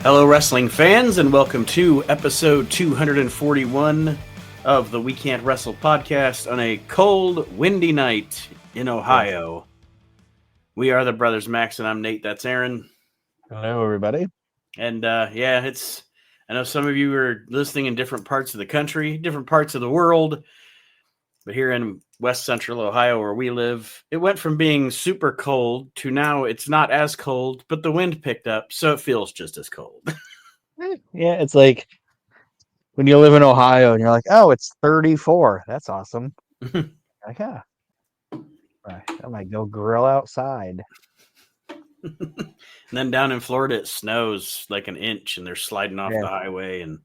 Hello, wrestling fans, and welcome to episode 241 of the We Can't Wrestle podcast on a cold, windy night in Ohio. We are the Brothers Max, and I'm Nate. That's Aaron. Hello, everybody. And I know some of you are listening in different parts of the country, different parts of the world, but here in West Central Ohio, where we live, it went from being super cold to now it's not as cold, but the wind picked up, so it feels just as cold. Yeah, it's like when you live in Ohio and you're like, oh, it's 34. That's awesome. Like, yeah. I might go grill outside. And then down in Florida, it snows like an inch and they're sliding off the highway. And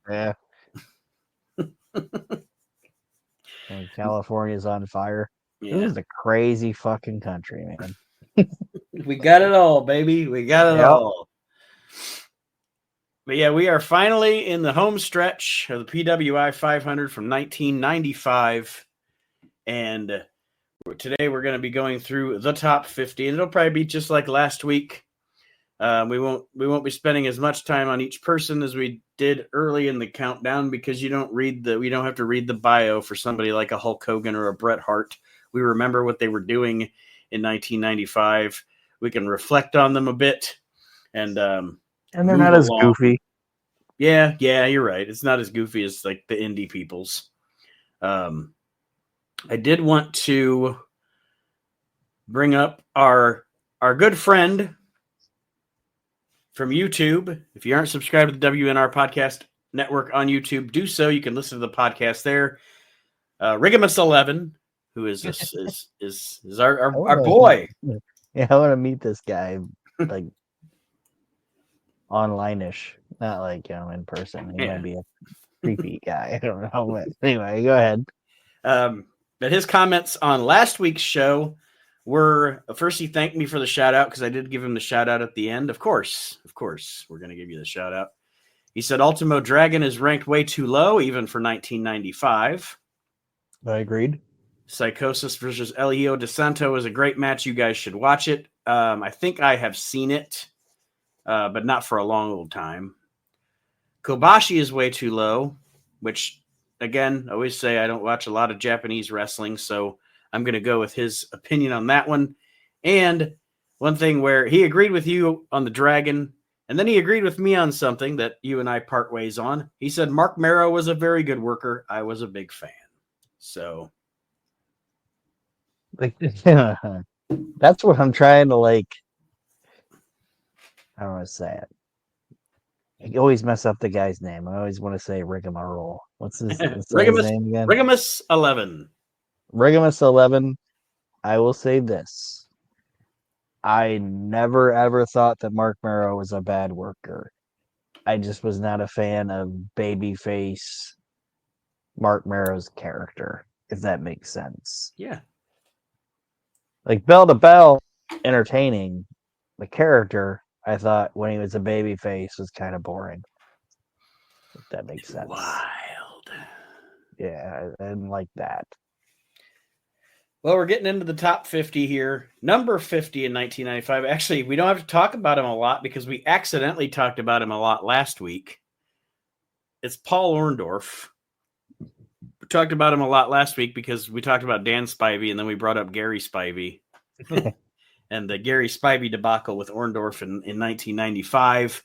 And California's on fire. Yeah. This is a crazy fucking country, man. We got it all, baby. We got it all. But yeah, we are finally in the home stretch of the PWI 500 from 1995. And today we're going to be going through the top 50, and it'll probably be just like last week. We won't be spending as much time on each person as we did early in the countdown, because we don't have to read the bio for somebody like a Hulk Hogan or a Bret Hart. We remember what they were doing in 1995. We can reflect on them a bit, and they're not as goofy. Yeah, you're right. It's not as goofy as like the indie peoples. I did want to bring up our good friend from YouTube. If you aren't subscribed to the WNR Podcast Network on YouTube, do so. You can listen to the podcast there. Rigamus11, who is our boy. Yeah, I want to meet this guy, like online-ish, not like in person. He might be a creepy guy. I don't know. But anyway, go ahead. But his comments on last week's show were, first, he thanked me for the shout out, because I did give him the shout out at the end. Of course, we're going to give you the shout out. He said Ultimo Dragon is ranked way too low, even for 1995. I agreed. Psychosis versus El Hijo de Santo is a great match. You guys should watch it. I think I have seen it, but not for a long old time. Kobashi is way too low, which, again, I always say I don't watch a lot of Japanese wrestling, so I'm going to go with his opinion on that one. And one thing where he agreed with you on the Dragon, and then he agreed with me on something that you and I part ways on. He said Mark Marrow was a very good worker. I was a big fan. So, like, that's what I'm trying to like. I don't want to say it. I always mess up the guy's name. I always want to say Rigmarole. What's his name again? Rigamus11. Rigamus11. I will say this. I never ever thought that Mark Marrow was a bad worker. I just was not a fan of babyface Mark Marrow's character, if that makes sense. Yeah. Like bell to bell, entertaining. The character, I thought when he was a babyface, was kind of boring. If that makes sense. Wild. Yeah, I didn't like that. Well, we're getting into the top 50 here. Number 50 in 1995. Actually, we don't have to talk about him a lot because we accidentally talked about him a lot last week. It's Paul Orndorff. We talked about him a lot last week because we talked about Dan Spivey, and then we brought up Gary Spivey. And the Gary Spivey debacle with Orndorff in 1995.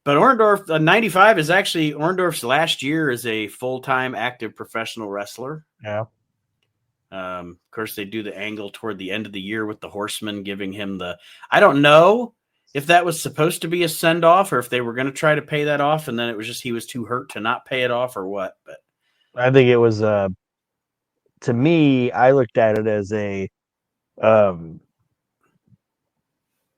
But Orndorff, 95 is actually Orndorff's last year as a full-time active professional wrestler. Yeah. Of course, they do the angle toward the end of the year with the Horseman giving him the... I don't know if that was supposed to be a send-off or if they were going to try to pay that off, and then it was just he was too hurt to not pay it off or what. But I think it was... to me, I looked at it as a... an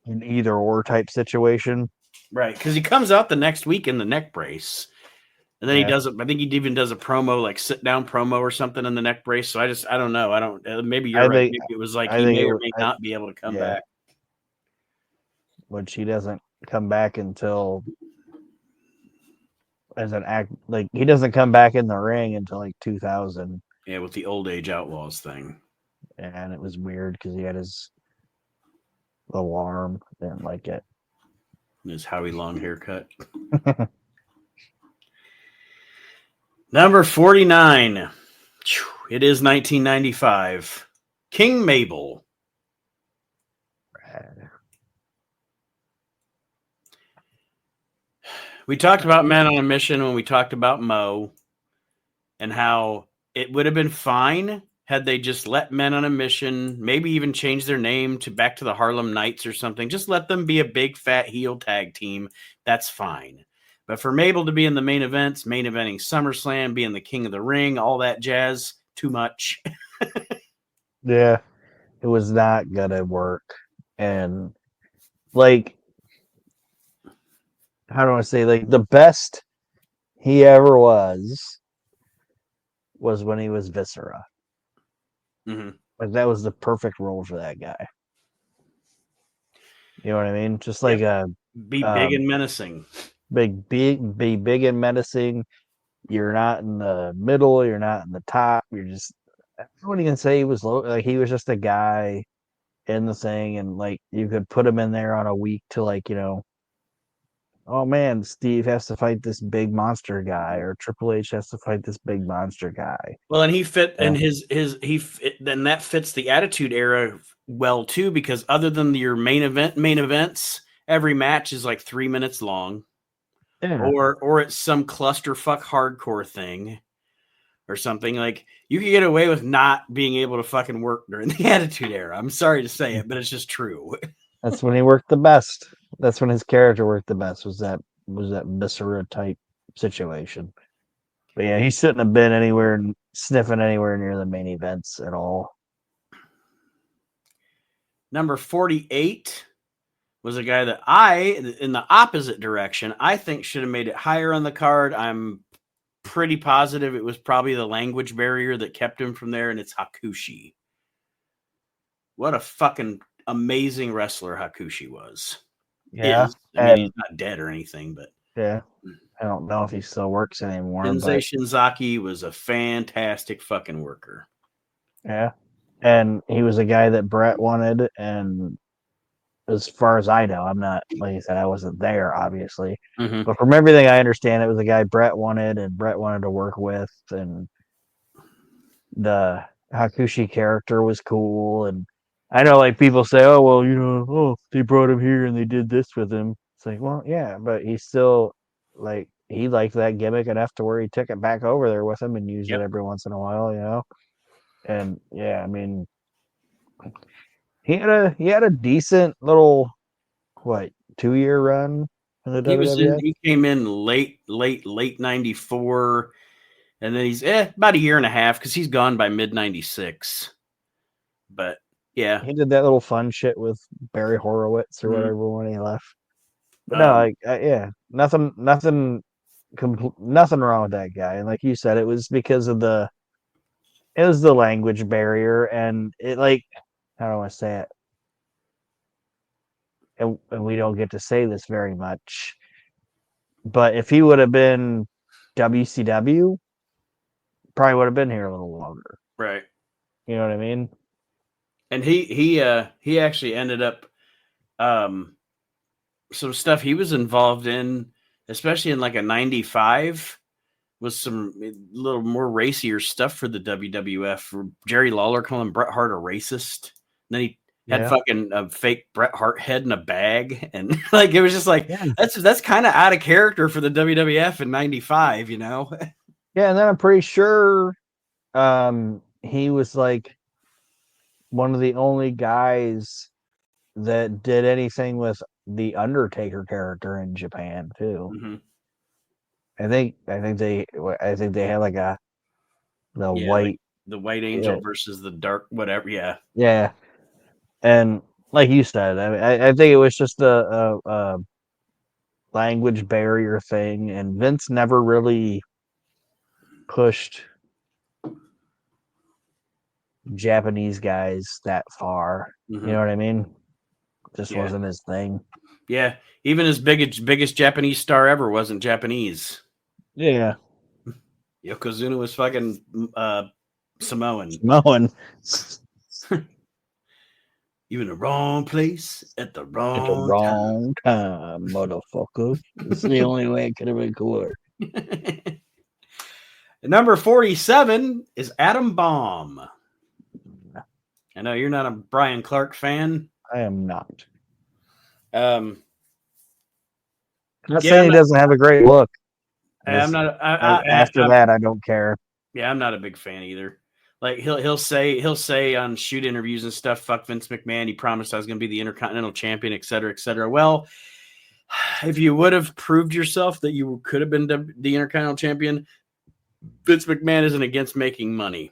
either-or type situation. Right, because he comes out the next week in the neck brace. And then he does it. I think he even does a promo, like sit down promo or something in the neck brace. So I don't know. Maybe you're right. Maybe it was like he may or may not be able to come back. Which he doesn't come back until as an act. Like he doesn't come back in the ring until like 2000. Yeah, with the Old Age Outlaws thing. And it was weird because he had his alarm. Didn't like it. His Howie Long haircut. Number 49. It is 1995. King Mabel. We talked about Men on a Mission when we talked about Mo and how it would have been fine had they just let Men on a Mission, maybe even change their name to back to the Harlem Knights or something. Just let them be a big fat heel tag team. That's fine. But for Mabel to be in the main events, main eventing SummerSlam, being the king of the ring, all that jazz, too much. Yeah, it was not gonna work. And like, how do I say, like, the best he ever was when he was Viscera. Mm-hmm. Like, that was the perfect role for that guy. You know what I mean? Just like Yep. Be big um, and menacing. be big and menacing. You're not in the middle. You're not in the top. You're just. I wouldn't even say he was low. Like, he was just a guy in the thing, and like you could put him in there on a week to, like, oh man, Steve has to fight this big monster guy, or Triple H has to fight this big monster guy. Well, and he fit, Yeah. and then that fits the Attitude Era well too, because other than your main events, every match is like 3 minutes long, Yeah. or it's some clusterfuck hardcore thing or something. Like, you can get away with not being able to fucking work during the Attitude Era. I'm sorry to say it, but it's just true. That's when he worked the best. That's when his character worked the best. Was that viscera type situation. But yeah, he shouldn't have been sniffing anywhere near the main events at all. Number 48 was a guy that in the opposite direction, I think should have made it higher on the card. I'm pretty positive it was probably the language barrier that kept him from there, and it's Hakushi. What a fucking amazing wrestler Hakushi was. Yeah. I mean, And he's not dead or anything, but yeah, I don't know if he still works anymore, Tensei but Shinzaki was a fantastic fucking worker. yeah. And he was a guy that Brett wanted, and as far as I know, I'm not, like I said, I wasn't there, obviously. Mm-hmm. But from everything I understand, it was a guy Brett wanted and Brett wanted to work with, and the Hakushi character was cool. And I know, like, people say, oh, well, oh, they brought him here and they did this with him. It's like, well, yeah, but he still, like, he liked that gimmick enough to where he took it back over there with him and used it Yep. every once in a while. And yeah, I mean, he had a decent little, what, 2-year run in the WWF. He came in late 94, and then he's about a year and a half because he's gone by mid 96. But yeah. He did that little fun shit with Barry Horowitz or Mhm. whatever when he left. But no, like, yeah, nothing wrong with that guy. And like you said, it was because of the language barrier, and it, like, how do I say it? And we don't get to say this very much, but if he would have been WCW, probably would have been here a little longer. Right. You know what I mean? And he actually ended up some stuff he was involved in, especially in like a 95, was some little more racier stuff for the WWF. For Jerry Lawler calling Bret Hart a racist. And then he had fucking a fake Bret Hart head in a bag, and like, it was just like, Yeah. that's kind of out of character for the WWF in 95, Yeah, and then I'm pretty sure he was like one of the only guys that did anything with the Undertaker character in Japan too. Mm-hmm. I think they had like the white, like the White Angel versus the dark whatever. yeah, and like you said, I think it was just a language barrier thing, and Vince never really pushed Japanese guys that far. Mm-hmm. You know what I mean? Just wasn't his thing. Yeah, even his biggest Japanese star ever wasn't Japanese. Yeah, Yokozuna was fucking Samoan. You in the wrong place at the At the wrong wrong time, motherfucker. It's the only way it could have been cooler. time. Number 47 is Adam Baum. I know you're not a Brian Clark fan. I am not. Um, I'm not yeah, saying he doesn't have a great look. I'm Just not. after that, I don't care. Yeah, I'm not a big fan either. Like he'll say on shoot interviews and stuff, "Fuck Vince McMahon." He promised I was going to be the Intercontinental Champion, et cetera, et cetera. Well, if you would have proved yourself that you could have been the Intercontinental Champion, Vince McMahon isn't against making money.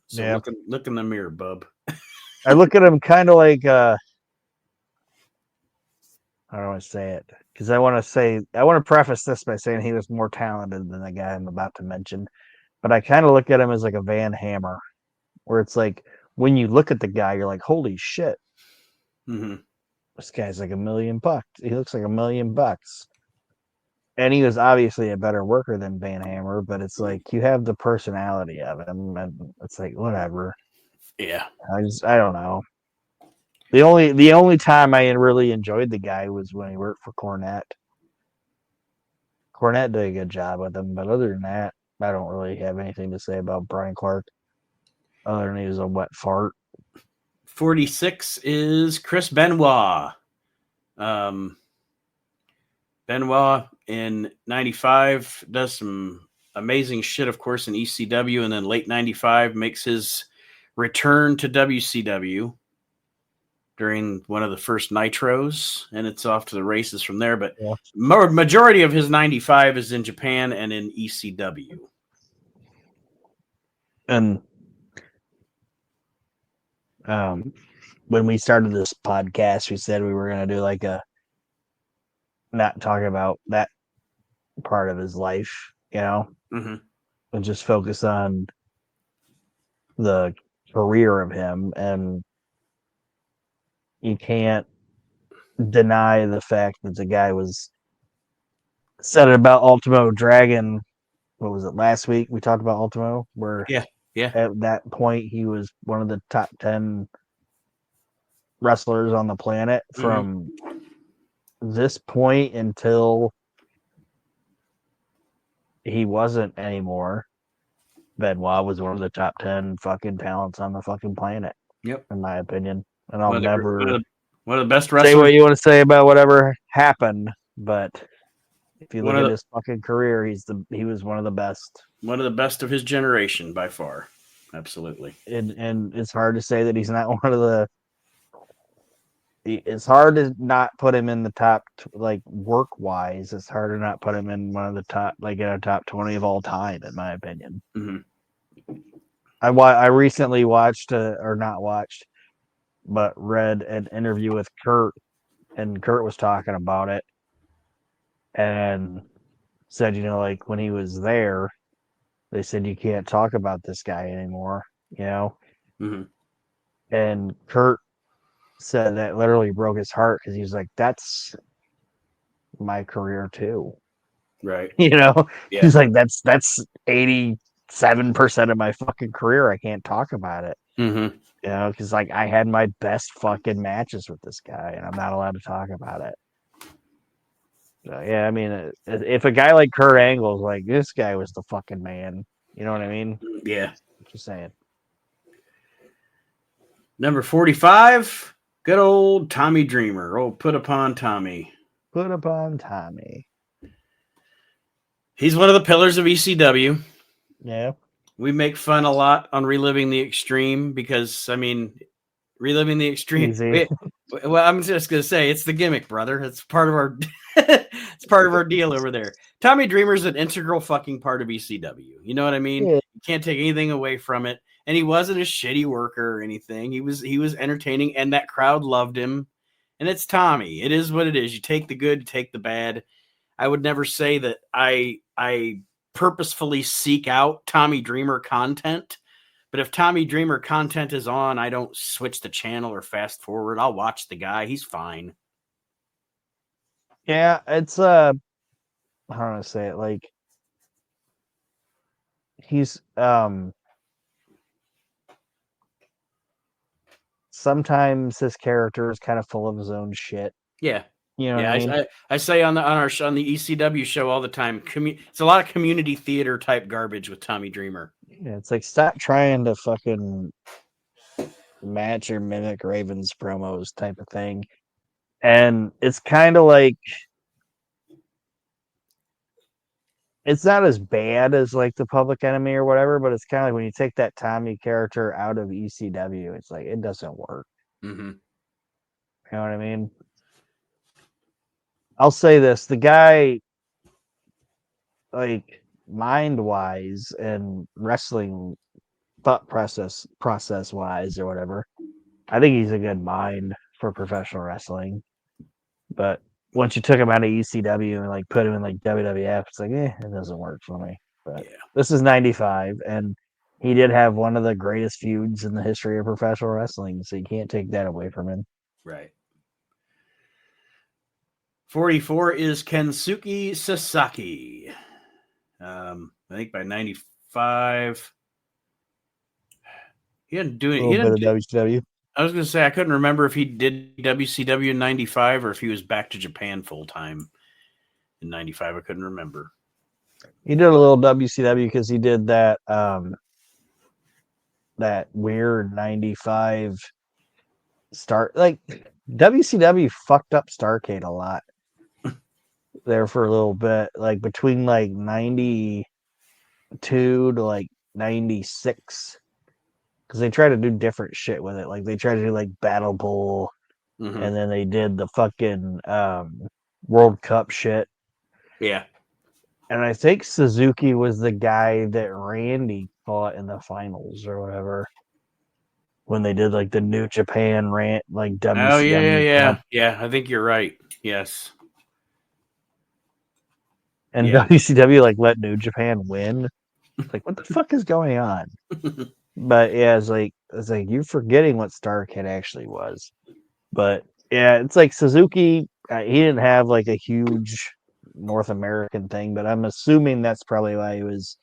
So Yeah. look in the mirror, bub. I look at him kind of like how do I say it? Because I want to preface this by saying he was more talented than the guy I'm about to mention. But I kind of look at him as like a Van Hammer, where it's like when you look at the guy, you're like, holy shit, Mm-hmm. this guy's like $1 million. He looks like $1 million. And he was obviously a better worker than Van Hammer, but it's like you have the personality of him, and it's like whatever. Yeah. I don't know. The only time I really enjoyed the guy was when he worked for Cornette. Cornette did a good job with him, but other than that, I don't really have anything to say about Brian Clark. Other than he was a wet fart. 46 is Chris Benoit. Benoit in 95 does some amazing shit, of course, in ECW, and then late 95 makes his return to WCW during one of the first Nitros, and it's off to the races from there. But Yeah. majority of his 95 is in Japan and in ECW. And when we started this podcast, we said we were going to do like a not talk about that part of his life, Mm-hmm. and just focus on the career of him. And you can't deny the fact that the guy was said it about Ultimo Dragon. What was it last week? We talked about Ultimo, where Yeah. at that point he was one of the top 10 wrestlers on the planet from this point until he wasn't anymore. Benoit was one of the top 10 fucking talents on the fucking planet. Yep. In my opinion. And I'll never one of the best say wrestlers. what you want to say about whatever happened, but if you look at his fucking career, he was one of the best. One of the best of his generation by far. Absolutely. And it's hard to say that he's not one of the. It's hard to not put him in the top, like work wise. It's hard to not put him in one of the top, like in a top 20 of all time, in my opinion. Mm-hmm. I recently watched, or not watched, but read an interview with Kurt, and Kurt was talking about it, and said, like when he was there, they said you can't talk about this guy anymore, Mm-hmm. And Kurt said that literally broke his heart because he was like, that's my career too. Right. Yeah. He's like, that's 87% of my fucking career. I can't talk about it. Mm-hmm. Because like I had my best fucking matches with this guy and I'm not allowed to talk about it. So, yeah, I mean, if a guy like Kurt Angle's like, this guy was the fucking man, you know what I mean? Yeah. Just saying. Number 45, good old Tommy Dreamer. Oh, put upon Tommy. Put upon Tommy. He's one of the pillars of ECW. Yeah. We make fun a lot on Reliving the Extreme because, I mean, Reliving the Extreme. Well, I'm just gonna say it's the gimmick, brother. It's part of our it's part of our deal over there. Tommy Dreamer's an integral fucking part of ECW. You know what I mean? Yeah. You can't take anything away from it. And he wasn't a shitty worker or anything. He was entertaining, and that crowd loved him. And it's Tommy. It is what it is. You take the good, you take the bad. I would never say that I purposefully seek out Tommy Dreamer content. But if Tommy Dreamer content is on, I don't switch the channel or fast forward. I'll watch the guy. He's fine. Yeah, it's how do I say it? Like he's sometimes his character is kind of full of his own shit. Yeah. You know what Yeah, I mean? I say on the ECW show all the time. It's a lot of community theater type garbage with Tommy Dreamer. Yeah, it's like stop trying to fucking match or mimic Raven's promos type of thing. And it's kind of like it's not as bad as like the Public Enemy or whatever, but it's kind of like when you take that Tommy character out of ECW, it's like it doesn't work. Mm-hmm. You know what I mean? I'll say this: the guy, like mind wise and wrestling thought process wise or whatever, I think he's a good mind for professional wrestling. But once you took him out of ECW and like put him in like WWF, it's like, it doesn't work for me. But Yeah. this is '95, and he did have one of the greatest feuds in the history of professional wrestling, so you can't take that away from him. Right. 44 is Kensuke Sasaki. I think by 95, he didn't do A it. little bit of WCW. I was going to say I couldn't remember if he did WCW in 95 or if he was back to Japan full time in 95. I couldn't remember. He did a little WCW because he did that weird '95 start. Like WCW fucked up Starrcade a lot there for a little bit, like between like '92 to like '96, because they tried to do different shit with it. Like they tried to do like Battle Bowl, Mm-hmm. and then they did the fucking World Cup shit. Yeah. And I think Suzuki was the guy that Randy fought in the finals or whatever when they did like the New Japan rant, like Oh, WCW yeah. Cup. Yeah, I think you're right. Yes. And Yeah. WCW like let New Japan win. Like, what the fuck is going on? But yeah, it's like you're forgetting what Starrcade actually was. But yeah, it's like Suzuki. He didn't have like a huge North American thing, but I'm assuming that's probably why he was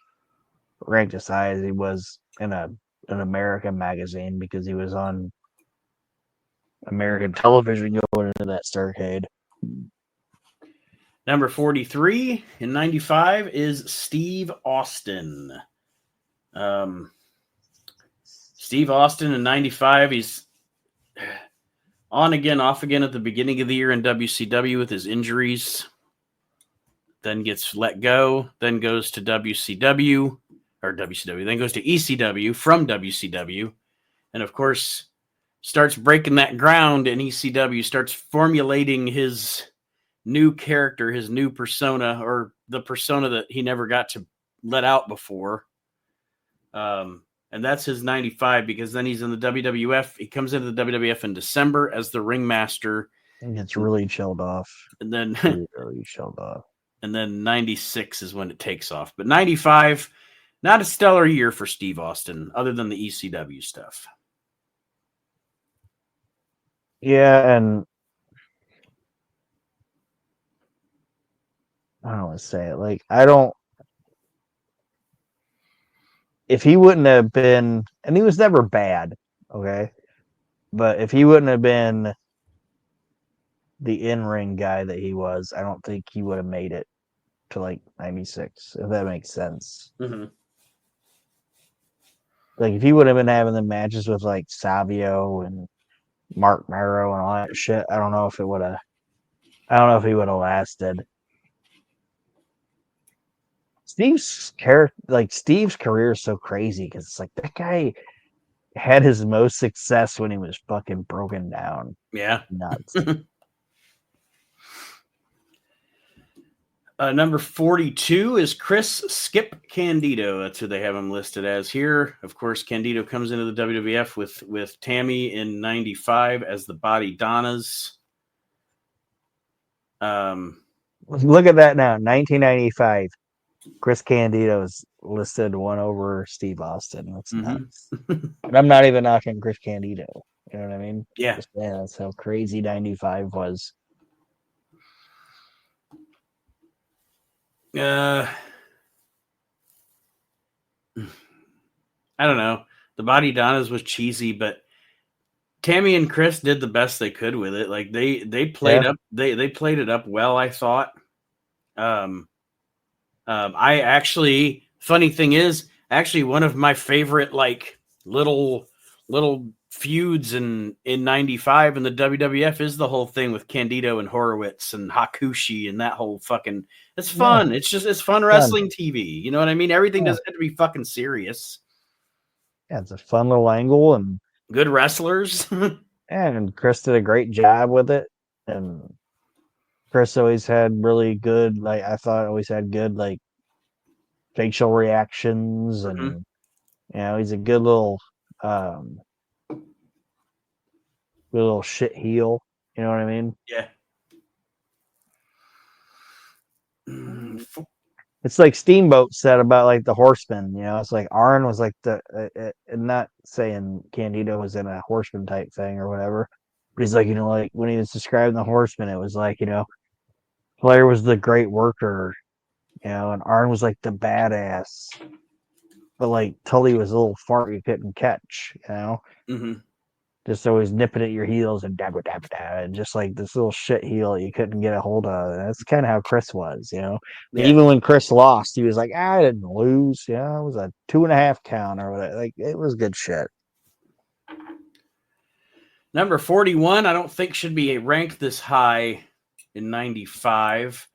ranked as high as he was in an American magazine, because he was on American television going into that Starrcade. Number 43 in 95 is Steve Austin. Steve Austin in 95, he's on again, off again at the beginning of the year in WCW with his injuries. Then gets let go, then goes to WCW, then goes to ECW from WCW. And of course, starts breaking that ground in ECW, starts formulating his new character, his new persona, or the persona that he never got to let out before. And that's his 95, because then he's in the WWF. He comes into the WWF in December as the ringmaster. And it's really chilled off. And then really chilled off. And then 96 is when it takes off. But 95, not a stellar year for Steve Austin, other than the ECW stuff. Yeah, and I don't want to say it. Like, I don't. If he wouldn't have been, and he was never bad, okay? But if he wouldn't have been the in-ring guy that he was, I don't think he would have made it to like 96, if that makes sense. Mm-hmm. Like, if he would have been having the matches with like Savio and Mark Marrow and all that shit, I don't know if it would have. I don't know if he would have lasted. Steve's career is so crazy because it's like that guy had his most success when he was fucking broken down. Yeah. Nuts. Number 42 is Chris Skip Candido. That's who they have him listed as here. Of course, Candido comes into the WWF with Tammy in 95 as the Body Donnas. Look at that now, 1995. Chris Candido's listed one over Steve Austin. That's nuts. And I'm not even knocking Chris Candido. You know what I mean? Yeah. Just, man, that's how crazy 95 was. I don't know. The Body Donnas was cheesy, but Tammy and Chris did the best they could with it. Like they played up they played it up well, I thought. I actually, funny thing is, actually one of my favorite like little feuds in '95 in the WWF is the whole thing with Candido and Horowitz and Hakushi and that whole fucking. It's fun. Yeah. It's fun wrestling TV. You know what I mean? Everything doesn't have to be fucking serious. Yeah, it's a fun little angle, and Good wrestlers. and Chris did a great job with it. And Chris always had really good, like I thought, always had good like facial reactions, and he's a good um, little shit heel. You know what I mean? Yeah. It's like Steamboat said about like the Horseman. It's like Arn was like not saying Candido was in a Horseman type thing or whatever, but he's like, like when he was describing the Horseman, it was like, Flair was the great worker, and Arn was like the badass, but like Tully was a little fart you couldn't catch, just always nipping at your heels and dabba dabba dabba, and just like this little shit heel that you couldn't get a hold of. And that's kind of how Chris was, Yeah. Even when Chris lost, he was like, I didn't lose, it was a 2.5 count or whatever. Like, it was good shit. Number 41, I don't think should be ranked this high in '95.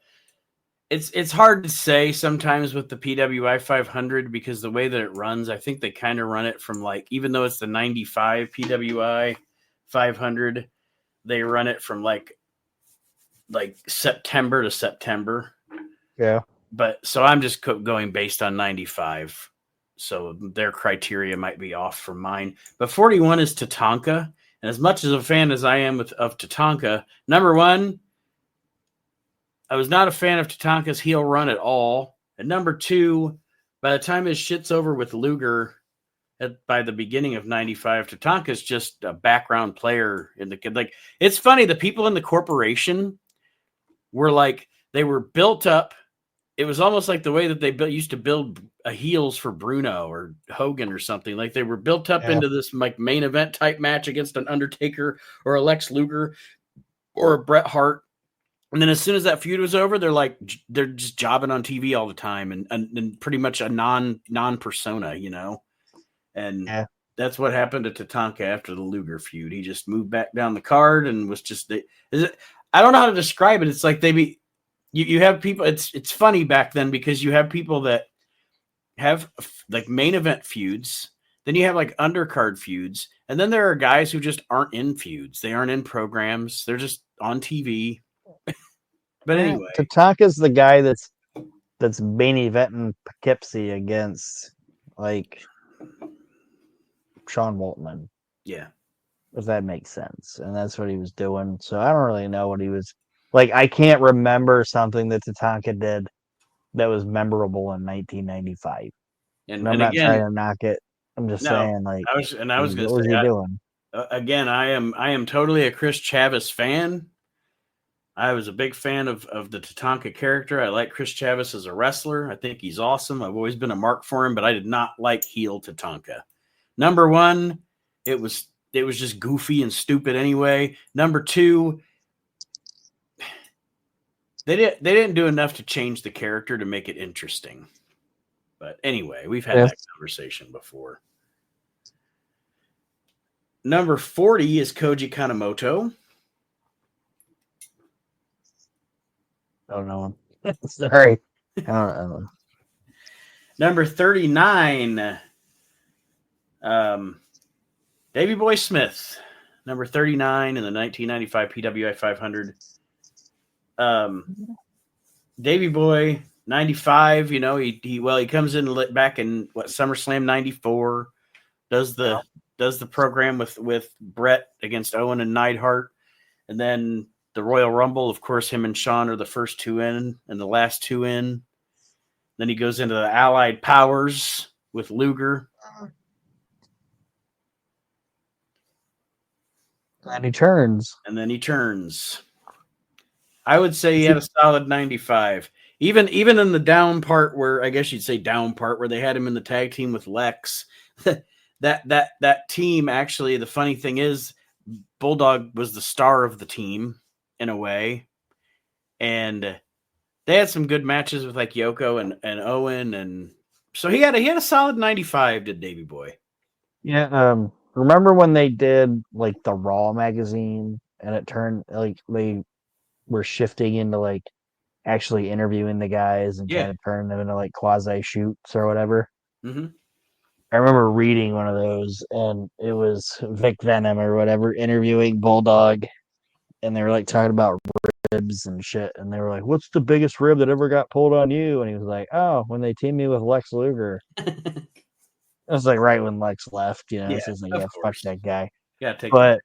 It's hard to say sometimes with the PWI 500 because the way that it runs, I think they kind of run it from like, even though it's the '95 PWI 500, they run it from like September to September. Yeah. But so I'm just going based on '95. So their criteria might be off from mine. But 41 is Tatanka. And as much as a fan as I am of Tatanka, number one, I was not a fan of Tatanka's heel run at all. And number two, by the time his shit's over with Luger by the beginning of '95, Tatanka's just a background player in the kid. Like, it's funny, the people in the corporation were like, they were built up. It was almost like the way that they used to build heels for Bruno or Hogan or something. Like, they were built up into this like main event type match against an Undertaker or a Lex Luger or a Bret Hart. And then as soon as that feud was over, they're just jobbing on TV all the time and pretty much a non persona, and that's what happened to Tatanka after the Luger feud. He just moved back down the card and was just I don't know how to describe it. It's like you have people. It's funny back then because you have people that have like main event feuds. Then you have like undercard feuds. And then there are guys who just aren't in feuds. They aren't in programs. They're just on TV. But anyway, Tatanka's the guy that's main eventing Poughkeepsie against like Sean Waltman. Yeah. If that makes sense. And that's what he was doing. So I don't really know what he was like. I can't remember something that Tatanka did that was memorable in 1995. And I'm not trying to knock it. I'm just saying, like, I was going to say, what was he doing? Again, I am totally a Chris Chavis fan. I was a big fan of the Tatanka character. I like Chris Chavis as a wrestler. I think he's awesome. I've always been a mark for him, but I did not like heel Tatanka. Number one, it was just goofy and stupid anyway. Number two, they didn't do enough to change the character to make it interesting. But anyway, we've had that conversation before. Number 40 is Koji Kanemoto. I don't know. Sorry. I don't know. Number 39, Davey Boy Smith. Number 39 in the 1995 PWI 500. Davey Boy, 95, he comes in back in SummerSlam 94, does the program with Brett against Owen and Neidhart, and then the Royal Rumble, of course, him and Shawn are the first two in and the last two in. Then he goes into the Allied Powers with Luger. And he turns. I would say he had a solid 95. Even in the down part where, I guess you'd say down part, where they had him in the tag team with Lex, that team, actually, the funny thing is, Bulldog was the star of the team in a way, and they had some good matches with like Yoko and Owen, and so he had a solid 95. Did Davey Boy? Yeah. Remember when they did like the Raw magazine, and it turned like they were shifting into like actually interviewing the guys and Yeah. kind of turning them into like quasi shoots or whatever. Mm-hmm. I remember reading one of those, and it was Vic Venom or whatever interviewing Bulldog, and they were like talking about ribs and shit, and they were like, "What's the biggest rib that ever got pulled on you?" And he was like, "Oh, when they teamed me with Lex Luger." It was like right when Lex left, Yeah, so it's like, of yeah, fuck course. that guy. Gotta take the.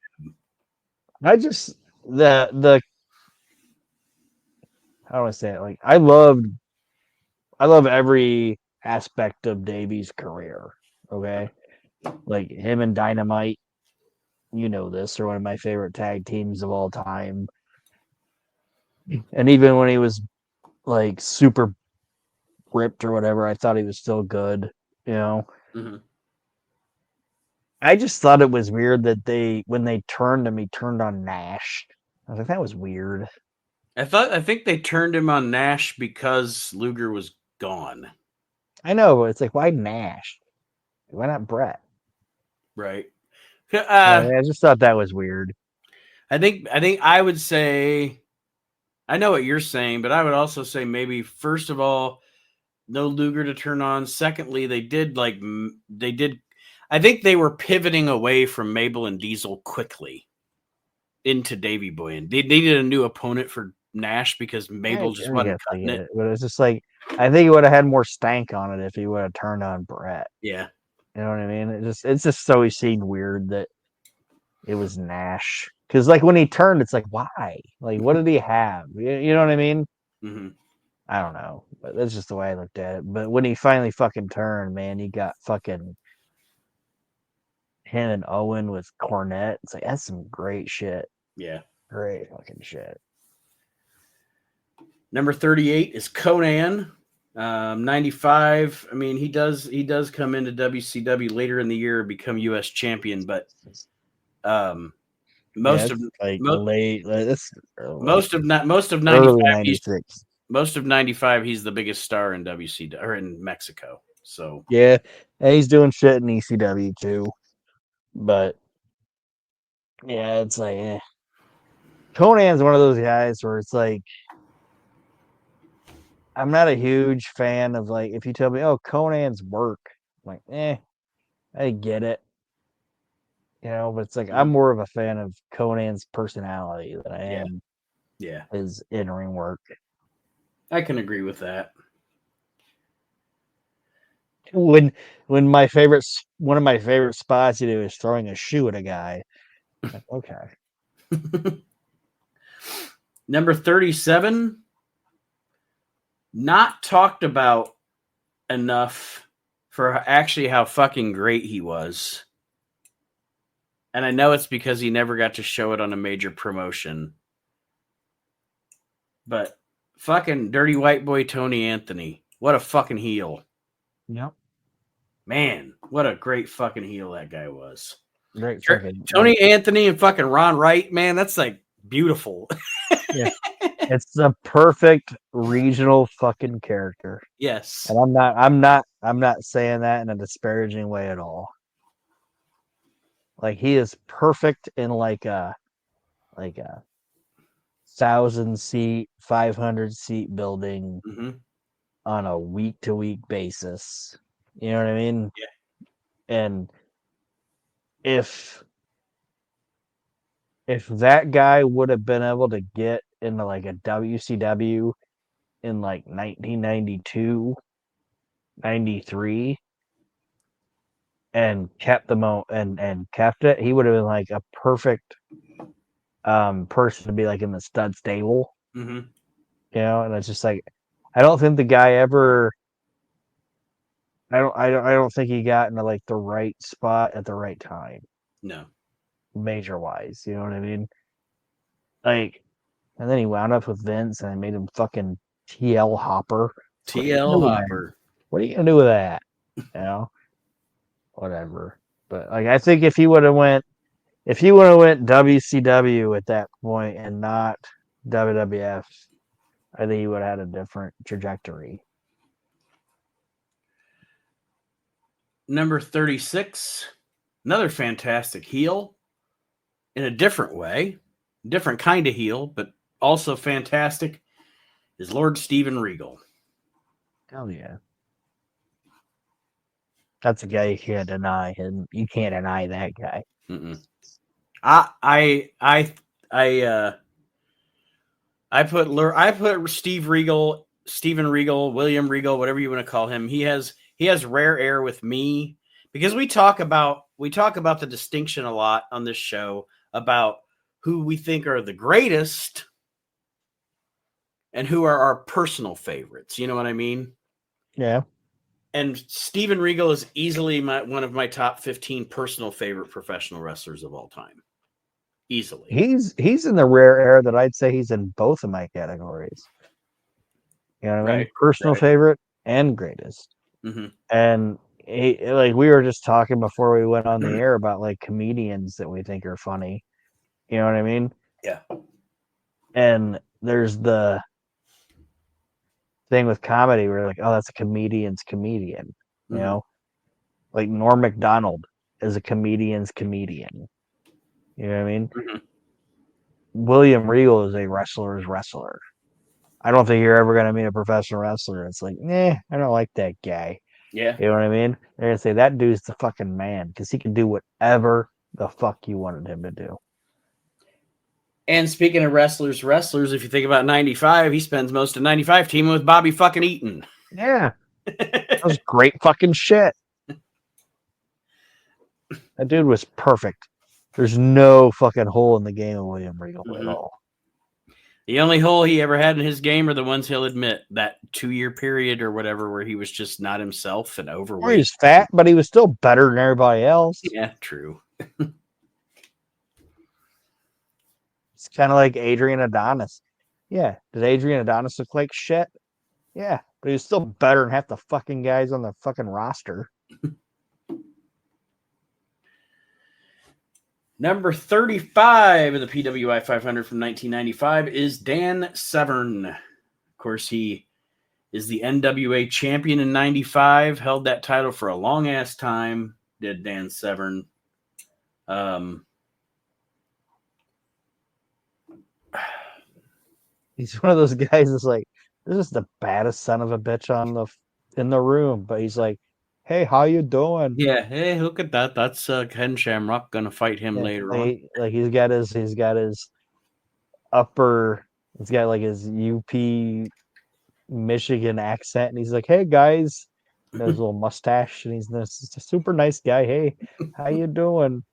But I just the how do I say it? Like I love every aspect of Davy's career. Okay, like him and Dynamite. You know this, are one of my favorite tag teams of all time. And even when he was like super ripped or whatever, I thought he was still good. You know, Mhm. I just thought it was weird that when they turned him, he turned on Nash. I was like, that was weird. I think they turned him on Nash because Luger was gone. I know, but it's like, why Nash? Why not Brett? Right. I just thought that was weird. I think I would say I know what you're saying, but I would also say maybe first of all, no Luger to turn on. Secondly, they did. I think they were pivoting away from Mabel and Diesel quickly into Davy Boy, and they needed a new opponent for Nash because Mabel just I wasn't guess I cutting get it. it, but it's just like I think he would have had more stank on it if he would have turned on Brett. Yeah. You know what I mean? It's just so he seemed weird that it was Nash. Because like when he turned, it's like why? Like what did he have? You know what I mean? Mm-hmm. I don't know, but that's just the way I looked at it. But when he finally fucking turned, man, he got fucking him and Owen with Cornette. It's like that's some great shit. Yeah. Great fucking shit. Number 38 is Conan. 95. I mean, he does come into WCW later in the year and become U.S. champion, but um, Yeah, most of it's like most late. Like, it's like most of early 95 '96. most of 95 he's the biggest star in WCW or in Mexico. So Yeah, and he's doing shit in ECW too. But yeah, it's like Conan's one of those guys where it's like I'm not a huge fan of like if you tell me, oh, Conan's work, I'm like, I get it. But it's like I'm mhm. more of a fan of Conan's personality than I Yeah, am yeah, his in-ring work. I can agree with that. When one of my favorite spots you do is throwing a shoe at a guy. Like, okay. Number 37, not talked about enough for actually how fucking great he was. And I know it's because he never got to show it on a major promotion. But fucking dirty white boy Tony Anthony. What a fucking heel. Yep. Man, what a great fucking heel that guy was. Great fucking like Tony Anthony and fucking Ron Wright, man, that's like beautiful. yeah. It's the perfect regional fucking character. Yes. And I'm not saying that in a disparaging way at all. Like he is perfect in like a 1,000 seat, 500 seat building Mm-hmm. on a week to week basis. You know what I mean? Yeah. And if that guy would have been able to get into like a WCW in like 1992, 93 and kept and kept it, he would have been like a perfect person to be like in the stud stable, Mm-hmm. and it's just like I don't think the guy ever I don't think he got into like the right spot at the right time, No. major wise, you know what I mean? Like and then he wound up with Vince and made him fucking TL Hopper. What are you gonna TL do with that? Hopper. What are you gonna do with that? You know? Whatever. But like I think If he would have went WCW at that point and not WWF, I think he would have had a different trajectory. Number 36, another fantastic heel in a different way, different kind of heel, but also fantastic, is Lord Steven Regal. Hell yeah. That's a guy you can't deny. You can't deny that guy. Mm-mm. I put Steven Regal, William Regal, whatever you want to call him. He has rare air with me because we talk about the distinction a lot on this show about who we think are the greatest and who are our personal favorites. You know what I mean? Yeah. And Steven Regal is easily one of my top 15 personal favorite professional wrestlers of all time. Easily. He's in the rare air that I'd say he's in both of my categories. You know what I mean? Personal favorite and greatest. Mm-hmm. And like we were just talking before we went on the air about like comedians that we think are funny. You know what I mean? Yeah. And there's the thing with comedy where like, oh, that's a comedian's comedian. You know? Like Norm Macdonald is a comedian's comedian. You know what I mean? Mm-hmm. William Regal is a wrestler's wrestler. I don't think you're ever going to meet a professional wrestler. It's like, I don't like that guy. Yeah. You know what I mean? They're going to say that dude's the fucking man because he can do whatever the fuck you wanted him to do. And speaking of wrestlers, if you think about 95, he spends most of 95 teaming with Bobby fucking Eaton. Yeah. That was great fucking shit. That dude was perfect. There's no fucking hole in the game of William Regal at all. The only hole he ever had in his game are the ones he'll admit, that 2-year period or whatever where he was just not himself and overweight. He was fat, but he was still better than everybody else. Yeah, true. It's kind of like Adrian Adonis. Yeah. Did Adrian Adonis look like shit? Yeah. But he was still better than half the fucking guys on the fucking roster. Number 35 of the PWI 500 from 1995 is Dan Severn. Of course, he is the NWA champion in 95, held that title for a long-ass time, did Dan Severn. He's one of those guys that's like, this is the baddest son of a bitch in the room. But he's like, hey, how you doing? Yeah, hey, look at that. That's Ken Shamrock gonna fight him later on. Like he's got his upper, he's got like his UP Michigan accent, and he's like, hey guys, he has a little mustache, and he's a super nice guy. Hey, how you doing?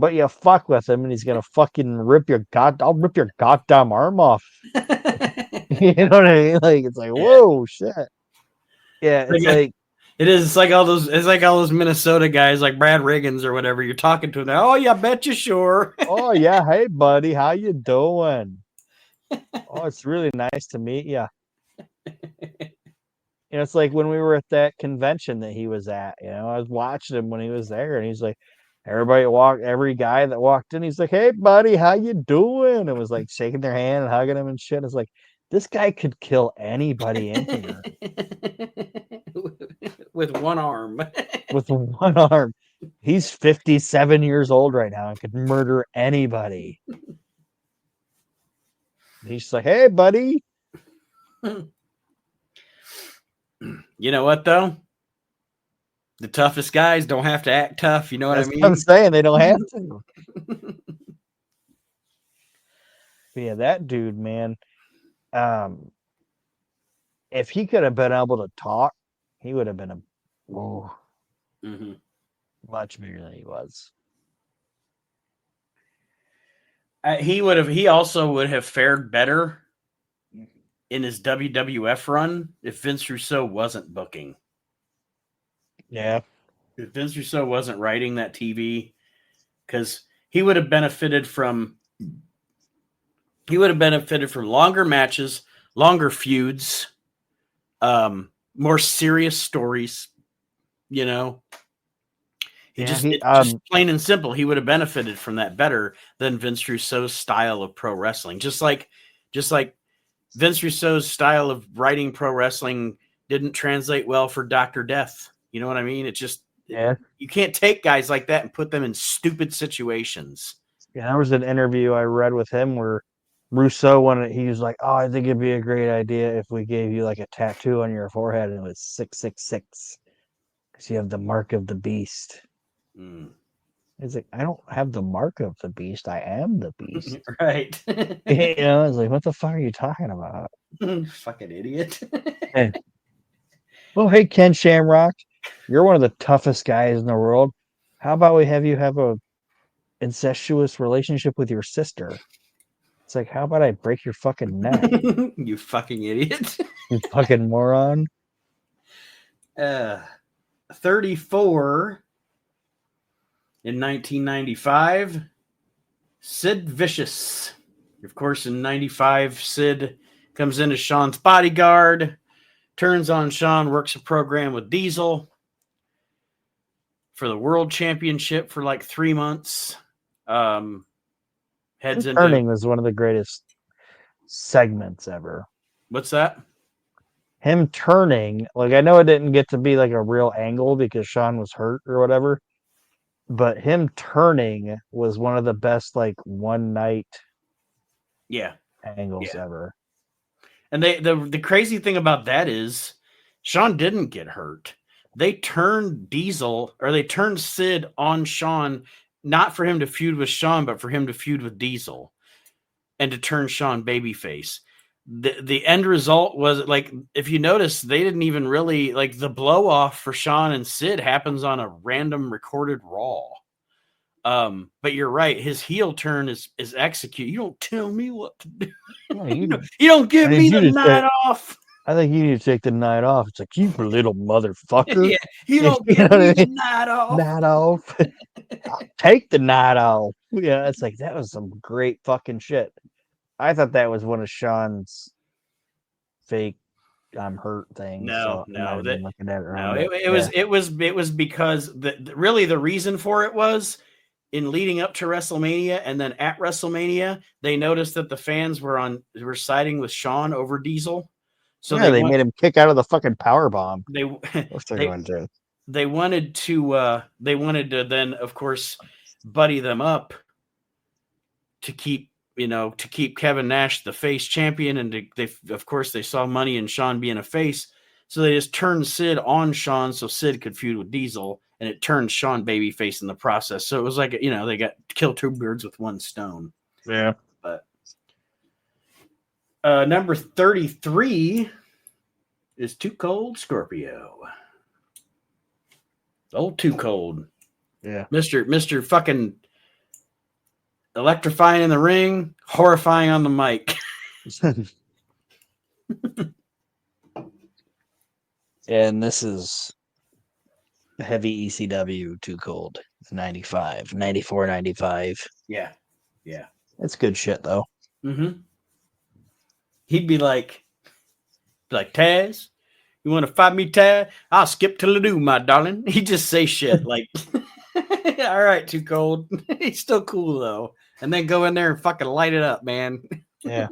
But you fuck with him, and he's gonna fucking I'll rip your goddamn arm off. You know what I mean? Like it's like, whoa, shit. Yeah, it's like it is. It's like all those Minnesota guys, like Brad Riggins or whatever. You're talking to them. Oh, yeah, bet you sure. Oh yeah, hey buddy, how you doing? Oh, it's really nice to meet you. It's like when we were at that convention that he was at. I was watching him when he was there, and he's like, every guy that walked in, he's like, hey buddy, how you doing? And was like shaking their hand and hugging him and shit. It's like, this guy could kill anybody in here. With one arm. With one arm. He's 57 years old right now and could murder anybody. He's just like, hey buddy. You know what though? The toughest guys don't have to act tough. You know what I mean? I'm saying they don't have to. Yeah, that dude, man. If he could have been able to talk, he would have been much bigger than he was. He also would have fared better in his WWF run if Vince Russo wasn't booking. Yeah. If Vince Russo wasn't writing that TV, because he would have benefited from longer matches, longer feuds, more serious stories. He Yeah, just plain and simple, he would have benefited from that better than Vince Russo's style of pro wrestling. Just like Vince Russo's style of writing pro wrestling didn't translate well for Dr. Death. You know what I mean? It just you can't take guys like that and put them in stupid situations. Yeah, there was an interview I read with him where Russo he was like, "Oh, I think it'd be a great idea if we gave you like a tattoo on your forehead and it was 666 because you have the mark of the beast." Mm. It's like, I don't have the mark of the beast. I am the beast. Right. You know, it's like, what the fuck are you talking about? Fucking idiot. Hey. Well, hey, Ken Shamrock, you're one of the toughest guys in the world. How about we have you have a incestuous relationship with your sister? It's like, how about I break your fucking neck? You fucking idiot. You fucking moron. 34 in 1995, Sid Vicious. Of course, in 95, Sid comes in as Shawn's bodyguard, turns on Shawn, works a program with Diesel for the world championship for like 3 months. Heads into Turning was one of the greatest segments ever. What's that? Him turning, like, I know it didn't get to be like a real angle because Shawn was hurt or whatever, but him turning was one of the best like one night angles ever. And the crazy thing about that is Shawn didn't get hurt. They turned Sid on Shawn, not for him to feud with Shawn, but for him to feud with Diesel and to turn Shawn babyface. The end result was, like, if you notice, they didn't even really, like, the blow off for Shawn and Sid happens on a random recorded Raw. But you're right, his heel turn is executed. You don't tell me what to do. No, you don't give me the night off. I think you need to take the night off. It's like, you little motherfucker. Yeah, you don't give me the night off. Night off. I'll take the night off. Yeah, it's like, that was some great fucking shit. I thought that was one of Shawn's fake I'm hurt things. It was because really the reason for it was in leading up to WrestleMania and then at WrestleMania, they noticed that the fans were siding with Shawn over Diesel. So yeah, they made him kick out of the fucking power bomb. They wanted to then, of course, buddy them up to keep Kevin Nash the face champion, and they saw money in Shawn being a face, so they just turned Sid on Shawn so Sid could feud with Diesel, and it turned Shawn babyface in the process. So it was like, they got kill two birds with one stone. Yeah. But number 33 is Too Cold Scorpio. Old Too Cold. Yeah. Mr. fucking electrifying in the ring, horrifying on the mic. And this is heavy ECW Too Cold. 95, 94, 95. Yeah. Yeah. It's good shit, though. Mm-hmm. He'd be like, Taz, you want to fight me, Taz? I'll skip to Ladue, my darling. He'd just say shit like, all right, Too Cold. He's still cool, though. And then go in there and fucking light it up, man. Yeah.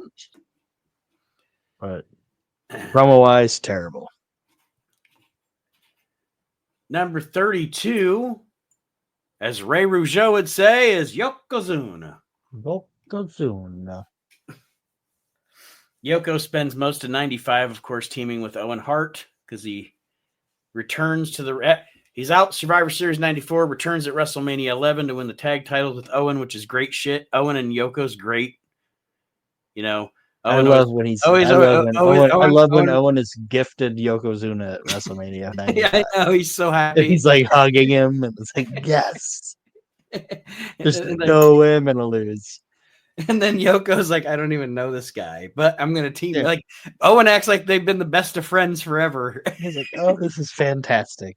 But promo-wise, terrible. Number 32, as Ray Rougeau would say, is Yokozuna. Yokozuna. Yoko spends most of 95, of course, teaming with Owen Hart because he returns to he's out Survivor Series 94, returns at WrestleMania 11 to win the tag titles with Owen, which is great shit. Owen and Yoko's great. I love when Owen is gifted Yokozuna at WrestleMania 95. Yeah, I know, he's so happy. He's like hugging him, and it's like, yes. There's no way I'm gonna lose. And then Yoko's like, I don't even know this guy, but I'm gonna team. Yeah. Like, Owen acts like they've been the best of friends forever. He's like, oh, this is fantastic.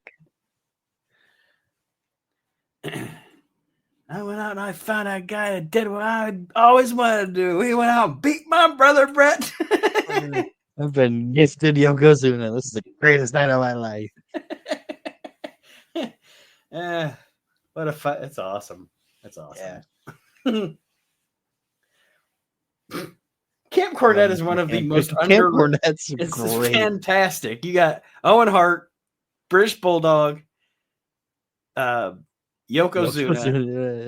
I went out and I found a guy that did what I always wanted to do. He went out and beat my brother, Brett. I've been gifted Yokozuna. This is the greatest night of my life. What a fight. That's awesome. That's awesome. Yeah. Camp Cornette is one of the most Camp Cornette's It's great. fantastic. You got Owen Hart, British Bulldog, Yokozuna,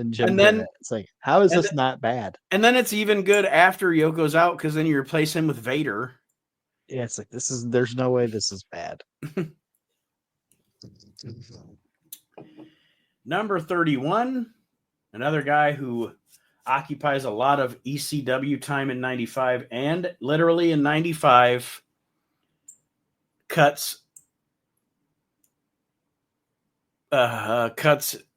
and Jim and then Cornette. It's like, how is this not bad? And then it's even good after Yoko's out because then you replace him with Vader. Yeah, it's like there's no way this is bad. Number 31, another guy who occupies a lot of ECW time in 95 and literally in 95 cuts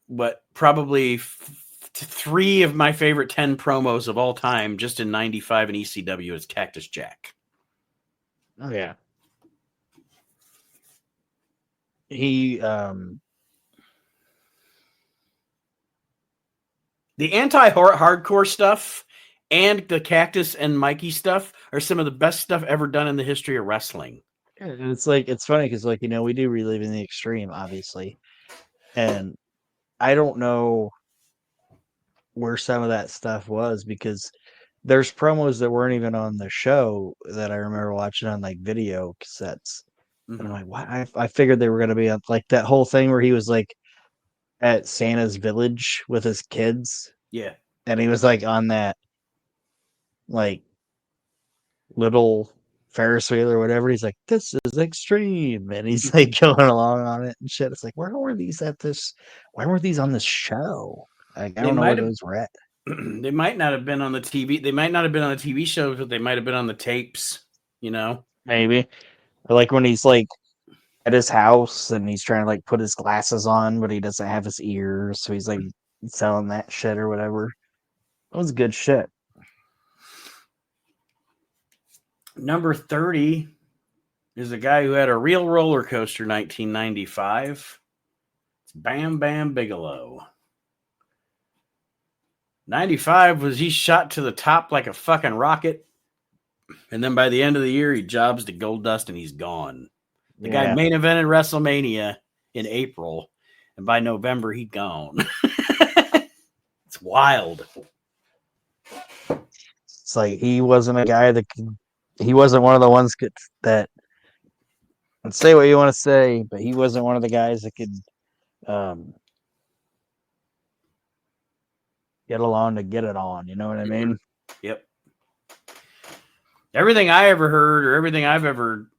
what probably three of my favorite 10 promos of all time just in 95 in ECW is Cactus Jack. Oh yeah. He the anti-hardcore stuff and the Cactus and Mikey stuff are some of the best stuff ever done in the history of wrestling. And it's like, it's funny because, like, you know, we do Reliving the Extreme, obviously, and I don't know where some of that stuff was because there's promos that weren't even on the show that I remember watching on like video cassettes. And I'm like, what? I figured they were going to be like that whole thing where he was like at Santa's village with his kids. Yeah. And he was like on that like little Ferris wheel or whatever. He's like, this is extreme. And he's like going along on it and shit. It's like, where were these at this? Why weren't these on this show? Like, I don't know where those were at. They might not have been on the TV. They might not have been on the TV shows, but they might have been on the tapes, you know? Maybe. Or like when he's like at his house and he's trying to like put his glasses on, but he doesn't have his ears. So he's like selling that shit or whatever. That was good shit. Number 30 is a guy who had a real roller coaster 1995. It's Bam Bam Bigelow. 95 was he shot to the top like a fucking rocket. And then by the end of the year, he jobs to Gold Dust and he's gone. The guy main evented WrestleMania in April. And by November, he'd gone. It's wild. It's like he wasn't a guy that he wasn't one of the ones that say what you want to say, but he wasn't one of the guys that could get along to get it on. You know what I mean? Yep. Everything I ever heard or everything I've ever,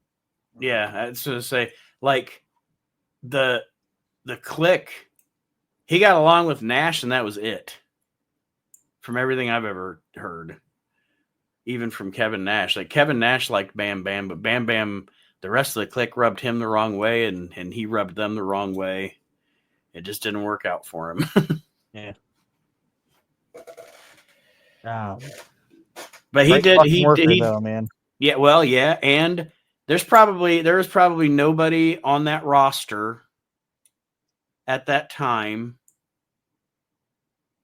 I was going to say, like the Click, he got along with Nash and that was it. From everything I've ever heard. Even from Kevin Nash. Like Kevin Nash liked Bam Bam, but Bam Bam, the rest of the Clique rubbed him the wrong way and he rubbed them the wrong way. It just didn't work out for him. Yeah. But he did though, man. Yeah, well, yeah, and there was probably nobody on that roster at that time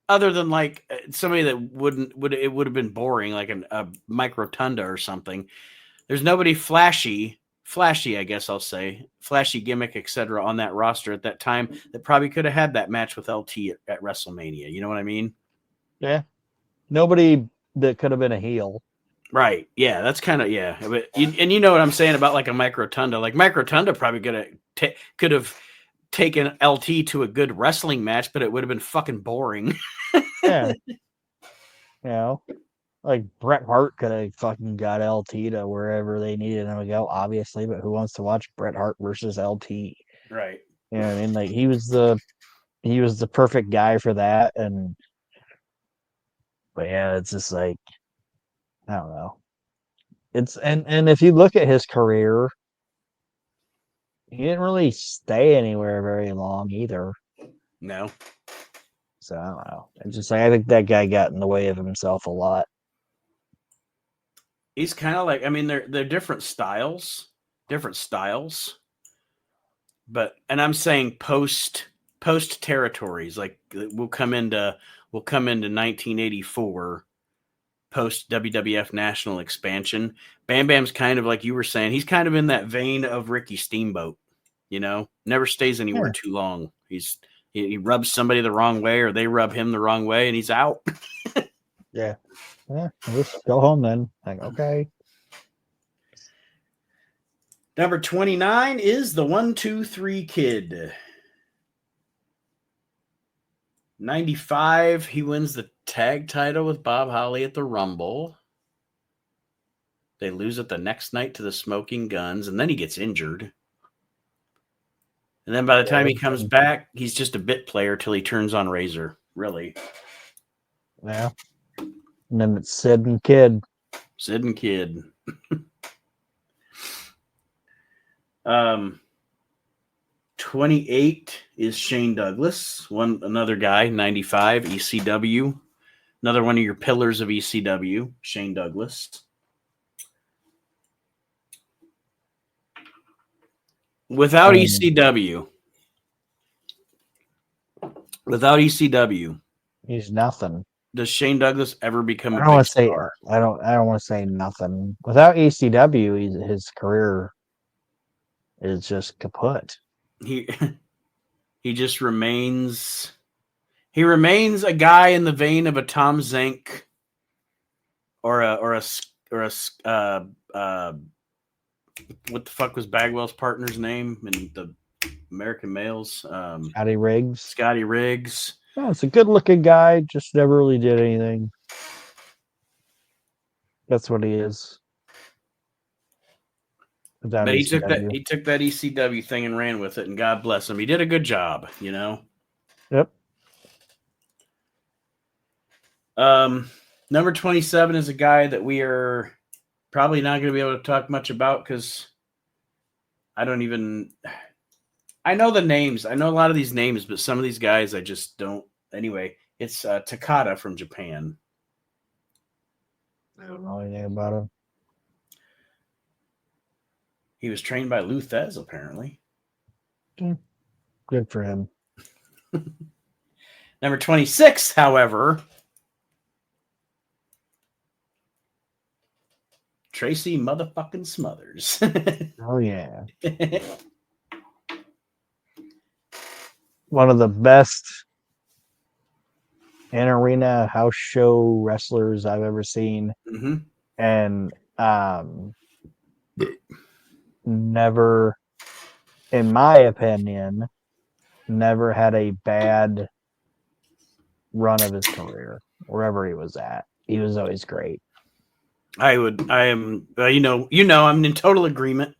other than like somebody that would have been boring, like a Mike Rotunda or something. There's nobody flashy, I guess I'll say, flashy gimmick, etc. on that roster at that time that probably could have had that match with LT at WrestleMania. You know what I mean? Yeah. Nobody that could have been a heel. Right. Yeah, that's kind of, But you know what I'm saying about like a Mike Rotunda. Like Mike Rotunda probably could have taken LT to a good wrestling match, but it would have been fucking boring. Yeah. You know, like Bret Hart could have fucking got LT to wherever they needed him to go, obviously, but who wants to watch Bret Hart versus LT? Right. You know what I mean? Like he was the perfect guy for that. But yeah, it's just like, I don't know. It's and if you look at his career, he didn't really stay anywhere very long either. No. So I don't know. It's just like I think that guy got in the way of himself a lot. He's kind of like, I mean, they're different styles. But I'm saying post territories, like we'll come into 1984. Post WWF national expansion. Bam Bam's kind of like you were saying, he's kind of in that vein of Ricky Steamboat, you know, never stays anywhere too long. He's He rubs somebody the wrong way, or they rub him the wrong way, and he's out. Yeah. Just go home then. Like, okay. Number 29 is the 1-2-3 Kid. 95, he wins the tag title with Bob Holly at the Rumble. They lose it the next night to the Smoking Guns, and then he gets injured. And then by the time he comes back, he's just a bit player till he turns on Razor. Really. Yeah. And then it's Sid and Kid. Sid and Kid. 28 is Shane Douglas. Another guy, 95, ECW. Another one of your pillars of ECW, Shane Douglas. Without ECW, he's nothing. Does Shane Douglas ever become I don't want to say I don't want to say nothing. Without ECW, his career is just kaput. He just remains. He remains a guy in the vein of a Tom Zank, or a what the fuck was Bagwell's partner's name in the American Males? Scotty Riggs. Scotty Riggs. Oh, it's a good-looking guy. Just never really did anything. That's what he is. But he took that ECW thing and ran with it, and God bless him. He did a good job, you know. Yep. Number 27 is a guy that we are probably not going to be able to talk much about because I know the names. I know a lot of these names, but some of these guys I just don't. Anyway, it's Takada from Japan. I don't know anything about him. He was trained by Lou Thez, apparently. Good for him. Number 26, however, Tracy motherfucking Smothers. Oh, yeah. One of the best in-arena house show wrestlers I've ever seen. Mm-hmm. And never, in my opinion, never had a bad run of his career wherever he was at. He was always great. I am, I'm in total agreement.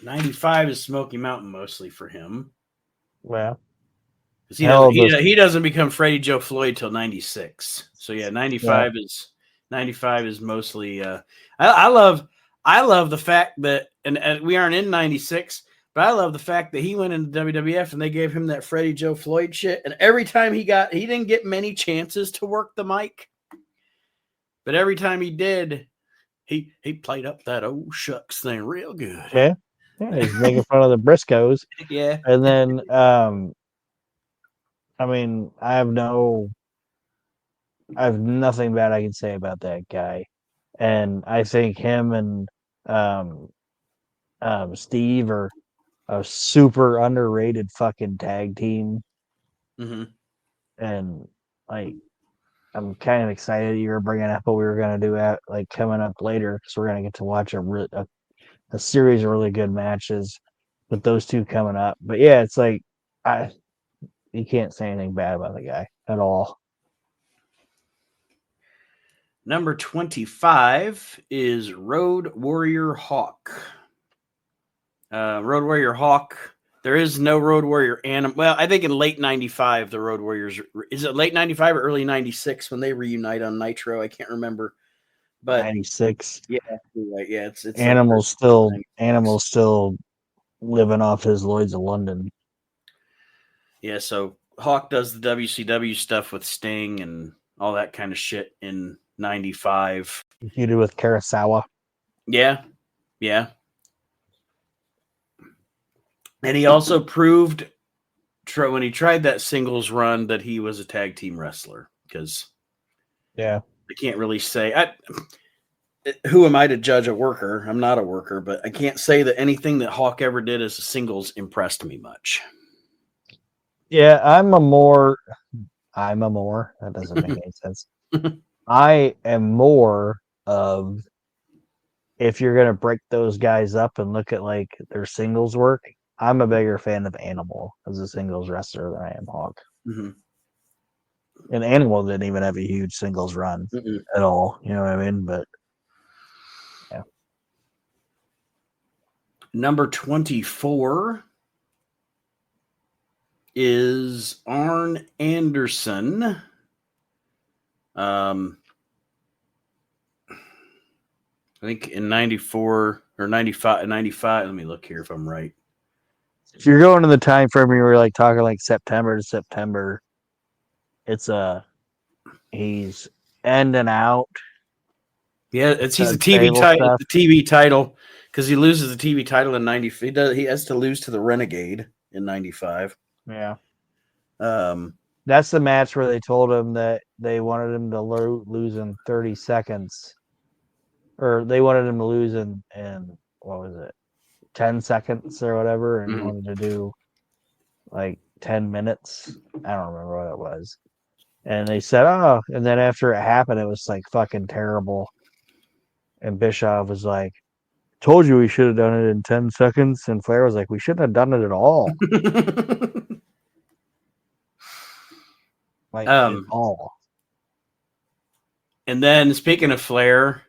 95 is Smoky Mountain mostly for him. Well, he doesn't become Freddie Joe Floyd till 96. So yeah, 95 is mostly. I love the fact that, and we aren't in 96. But I love the fact that he went into WWF and they gave him that Freddie Joe Floyd shit. And every time he didn't get many chances to work the mic. But every time he did, he played up that old shucks thing real good. Yeah. He's making fun of the Briscoes. Yeah. And then, I have nothing bad I can say about that guy. And I think him and Steve are a super underrated fucking tag team. Mm-hmm. And I'm kind of excited you were bringing up what we were going to do coming up later, because we're going to get to watch a series of really good matches with those two coming up. But yeah, it's you can't say anything bad about the guy at all. Number 25 is Road Warrior Hawk. Road Warrior Hawk. There is no Road Warrior Animal. Well, I think in late 95, the Road Warriors. Is it late 95 or early 96 when they reunite on Nitro? I can't remember. But 96. Yeah, right. Yeah, it's Animal's still living off his Lloyds of London. Yeah, so Hawk does the WCW stuff with Sting and all that kind of shit in 95. You do with Kurosawa. Yeah. And he also proved when he tried that singles run that he was a tag team wrestler, because I can't really say who am I to judge a worker? I'm not a worker, but I can't say that anything that Hawk ever did as a singles impressed me much. Yeah, I'm a more. That doesn't make any sense. I am more of, if you're gonna break those guys up and look at like their singles work, I'm a bigger fan of Animal as a singles wrestler than I am Hawk. Mm-hmm. And Animal didn't even have a huge singles run at all. You know what I mean? But yeah. Number 24 is Arn Anderson. I think in 94 or 95, let me look here if I'm right. If you're going to the time frame where you're like talking like September to September, he's ending out. Yeah, he's a TV title. The TV title, because he loses the TV title in 90. He has to lose to the Renegade in 95. Yeah. That's the match where they told him that they wanted him to lose in 30 seconds. Or they wanted him to lose in what was it, 10 seconds or whatever, and wanted to do like 10 minutes. I don't remember what it was. And they said, oh, and then after it happened, it was like fucking terrible. And Bischoff was like, told you we should have done it in 10 seconds. And Flair was like, we shouldn't have done it at all. Like, at all. And then, speaking of Flair,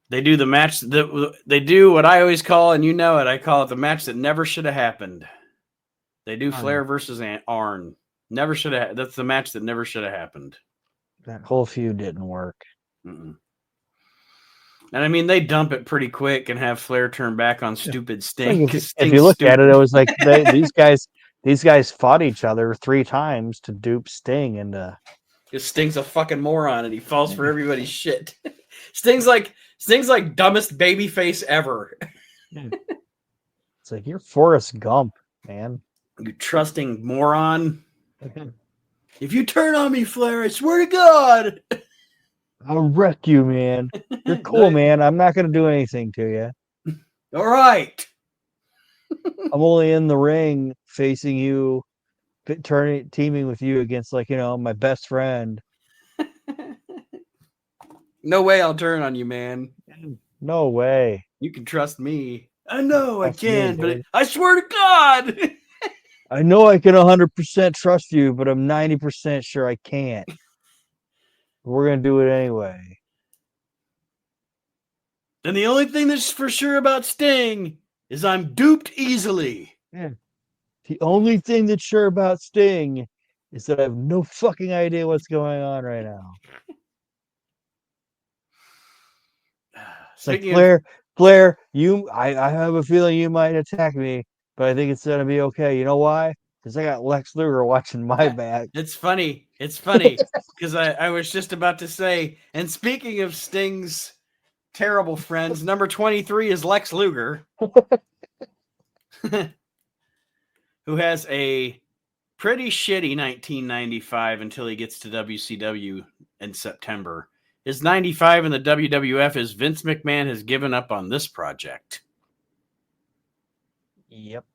they do the match that they do what I always call, and you know it, I call it the match that never should have happened. They do Flair versus Arn. Never should have. That's the match that never should have happened. That whole feud didn't work. Mm-mm. And I mean, they dump it pretty quick and have Flair turn back on stupid Sting. Like if you look at it, it was like these guys fought each other 3 times to dupe Sting into. Sting's a fucking moron and he falls for everybody's shit. Sting's like dumbest baby face ever. It's like, you're Forrest Gump, man. You trusting moron. If you turn on me, Flair, I swear to God, I'll wreck you, man. You're cool, man. I'm not going to do anything to you. All right. I'm only in the ring facing you, teaming with you against, like, my best friend. No way I'll turn on you, man. No way. You can trust me. I know I can, but I swear to God. I know I can 100% trust you, but I'm 90% sure I can't. We're going to do it anyway. And the only thing that's for sure about Sting is I'm duped easily. Yeah. The only thing that's sure about Sting is that I have no fucking idea what's going on right now. It's like, Flair, I have a feeling you might attack me, but I think it's going to be okay. You know why? Because I got Lex Luger watching my back. It's funny. It's funny because I was just about to say, and speaking of Sting's terrible friends, number 23 is Lex Luger, who has a pretty shitty 1995 until he gets to WCW in September. His 95 in the WWF is Vince McMahon has given up on this project. Yep.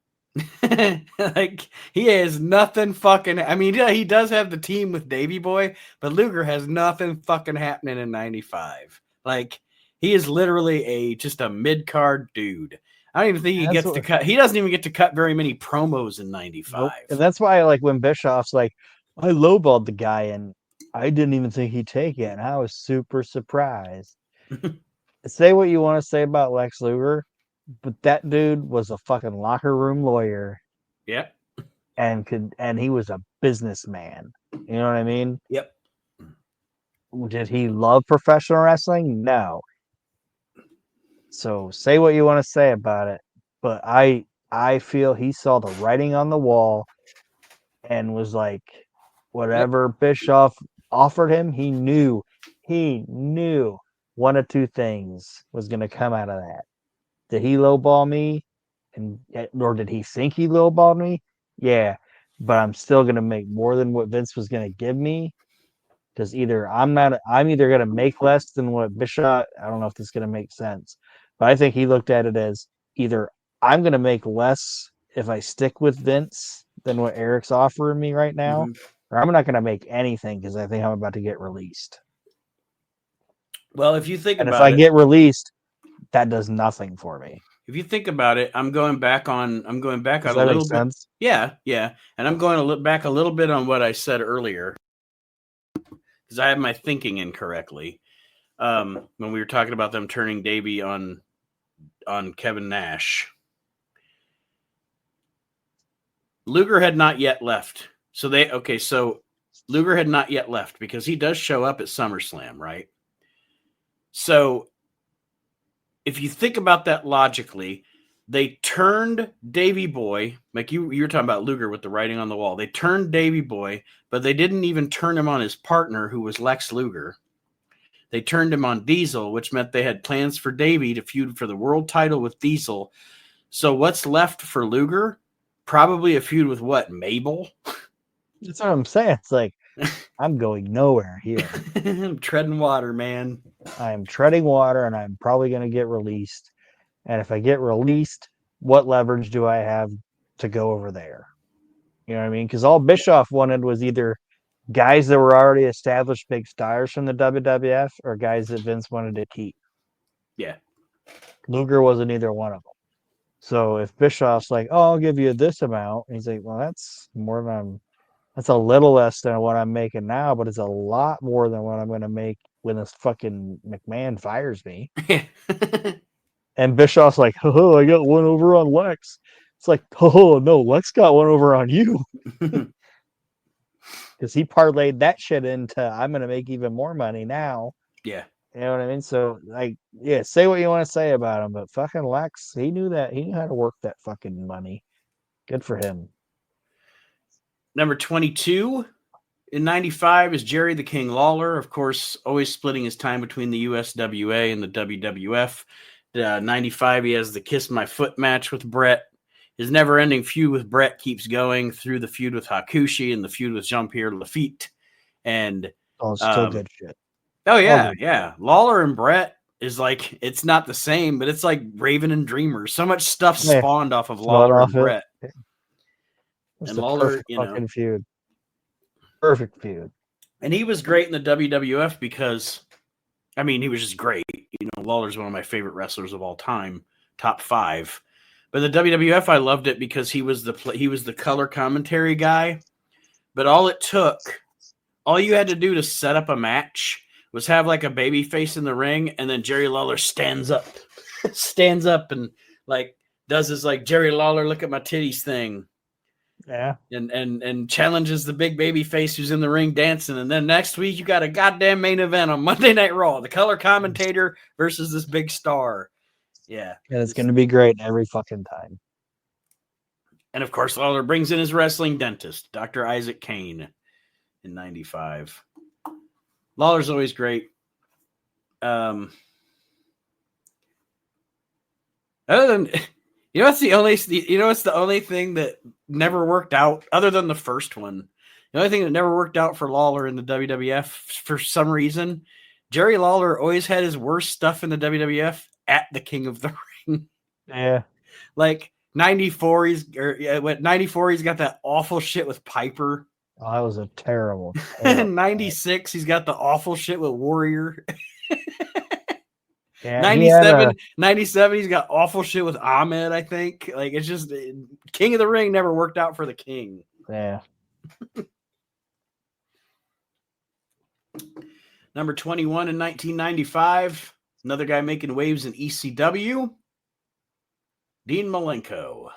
Like, he has nothing fucking. I mean, yeah, he does have the team with Davey Boy, but Luger has nothing fucking happening in 95. Like, he is literally just a mid-card dude. I don't even think he gets to cut. He doesn't even get to cut very many promos in 95. Nope. And that's why, like, when Bischoff's like, I lowballed the guy and I didn't even think he'd take it, and I was super surprised. Say what you want to say about Lex Luger, but that dude was a fucking locker room lawyer. Yep. And he was a businessman. You know what I mean? Yep. Did he love professional wrestling? No. So say what you want to say about it, but I feel he saw the writing on the wall and was like, whatever Bischoff offered him, he knew one of two things was going to come out of that. Did he lowball me, or did he think he lowballed me? Yeah, but I'm still going to make more than what Vince was going to give me, because I'm either going to make less than what Bischoff. I don't know if this is going to make sense, but I think he looked at it as either I'm going to make less if I stick with Vince than what Eric's offering me right now, or I'm not going to make anything because I think I'm about to get released. Well, if you think And if about I it, get released, that does nothing for me. if you think about it, I'm going back on a little bit. Sense? Yeah, and I'm going to look back a little bit on what I said earlier because I have my thinking incorrectly. When we were talking about them turning Davey on Kevin Nash, Luger had not yet left. So Luger had not yet left because he does show up at SummerSlam, right? So if you think about that logically, they turned Davey Boy, like you were talking about Luger with the writing on the wall. They turned Davey Boy, but they didn't even turn him on his partner, who was Lex Luger. They turned him on Diesel, which meant they had plans for Davey to feud for the world title with Diesel. So what's left for Luger? Probably a feud with what? Mabel? That's what I'm saying. It's like, I'm going nowhere here. I'm treading water, man. I am treading water, and I'm probably going to get released. And if I get released, what leverage do I have to go over there? You know what I mean? Because all Bischoff wanted was either guys that were already established big stars from the WWF or guys that Vince wanted to keep. Yeah. Luger wasn't either one of them. So if Bischoff's like, "Oh, I'll give you this amount," and he's like, "Well, that's more than that's a little less than what I'm making now, but it's a lot more than what I'm going to make when this fucking McMahon fires me." And Bischoff's like, "Oh, I got one over on Lex." It's like, "Oh no, Lex got one over on you," because he parlayed that shit into I'm going to make even more money now. Yeah. You know what I mean? So, like, yeah, say what you want to say about him, but fucking Lex, he knew how to work that fucking money. Good for him. Number 22 in 95 is Jerry the King Lawler, of course, always splitting his time between the USWA and the WWF. 95, he has the Kiss My Foot match with Brett. His never-ending feud with Brett keeps going through the feud with Hakushi and the feud with Jean-Pierre Lafitte. And still good shit. Oh, yeah, yeah. Lawler and Brett is like, it's not the same, but it's like Raven and Dreamer. So much stuff spawned off of Lawler and Brett. That's and Lawler, fucking feud. Perfect feud. And he was great in the WWF because, I mean, he was just great. You know, Lawler's one of my favorite wrestlers of all time, top 5. But the WWF, I loved it because he was the color commentary guy. But all you had to do to set up a match was have like a baby face in the ring, and then Jerry Lawler stands up and like does his like Jerry Lawler look at my titties thing. Yeah. And challenges the big baby face who's in the ring dancing. And then next week you got a goddamn main event on Monday Night Raw. The color commentator versus this big star. Yeah. And it's going to be great every fucking time. And of course, Lawler brings in his wrestling dentist, Dr. Isaac Kane, in 95. Lawler's always great. Other than, it's the only thing that never worked out other than the first one. The only thing that never worked out for Lawler in the WWF for some reason, Jerry Lawler always had his worst stuff in the WWF at the King of the Ring. Yeah. Like 94, he's got that awful shit with Piper. Oh, that was a terrible. 96, he's got the awful shit with Warrior. Yeah, 97, he's got awful shit with Ahmed, I think. Like, it's just King of the Ring never worked out for the King. Yeah. Number 21 in 1995, another guy making waves in ECW, Dean Malenko.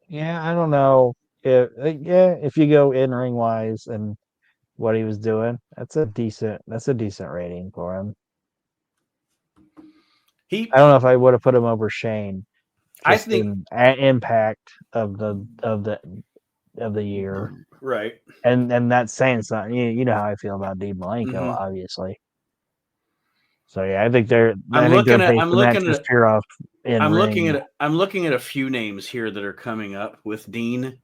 Yeah, I don't know if you go in ring wise and what he was doing, that's a decent rating for him. I don't know if I would have put him over Shane. I think impact of the year, right? And that's saying something. You know how I feel about Dean Malenko, obviously. So yeah, I think I'm looking at a few names here that are coming up with Dean.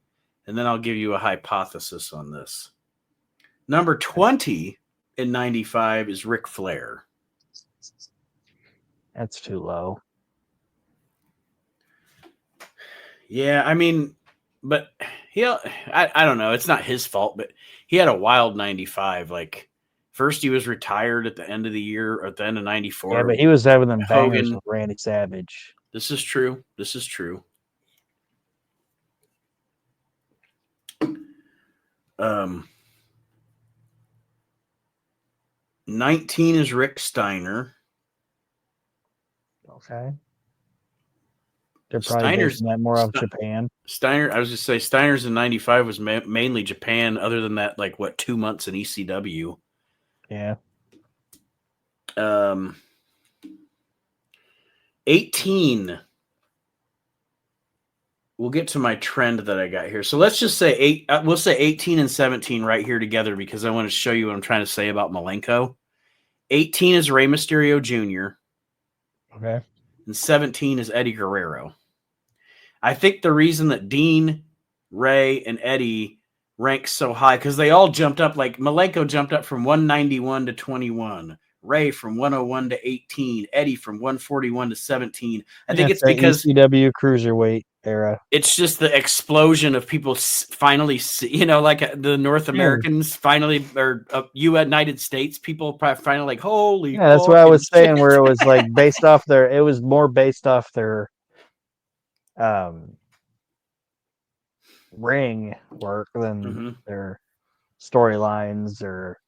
and then I'll give you a hypothesis on this. Number 20 in 95 is Ric Flair. That's too low. Yeah, I mean, but I don't know. It's not his fault, but he had a wild 95. Like, first he was retired at the end of the year, or at the end of 94. Yeah, but he was having them bangers Hogan. with Randy Savage. This is true. This is true. 19 is Rick Steiner. Okay. They're probably basing that more off Japan. Steiner, I was just say Steiner's in 95 was mainly Japan, other than that, like, 2 months in ECW. Yeah. 18. We'll get to my trend that I got here. So let's just say we'll say 18 and 17 right here together, because I want to show you what I'm trying to say about Malenko. 18 is Rey Mysterio Jr. Okay. And 17 is Eddie Guerrero. I think the reason that Dean, Ray, and Eddie rank so high, because they all jumped up, like Malenko jumped up from 191 to 21, Ray from 101 to 18, Eddie from 141 to 17. I think it's because ECW Cruiserweight era. It's just the explosion of people finally, like the North Americans finally, or United States people finally like, holy. Yeah, that's what I was saying, where it was like based off it was more based off their ring work than their storylines or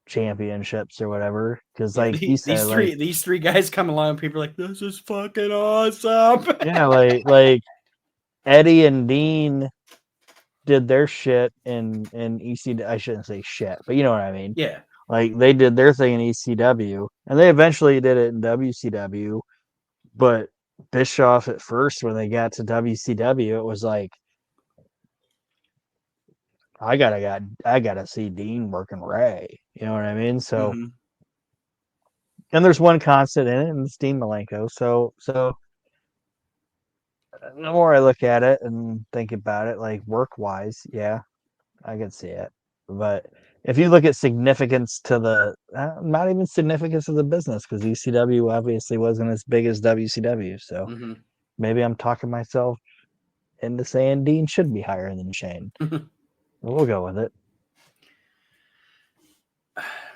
championships or whatever. Because like you said, these three guys come along and people are like, this is fucking awesome. Yeah, like Eddie and Dean did their shit in ECW. I shouldn't say shit, but you know what I mean. Yeah. Like they did their thing in ECW, and they eventually did it in WCW. But Bischoff at first, when they got to WCW, it was like, I gotta see Dean working Ray. You know what I mean? So, and there's one constant in it, and it's Dean Malenko. So the more I look at it and think about it, like work wise, yeah, I can see it. But if you look at significance to the, not even significance of the business, because ECW obviously wasn't as big as WCW. So maybe I'm talking myself into saying Dean should be higher than Shane. We'll go with it.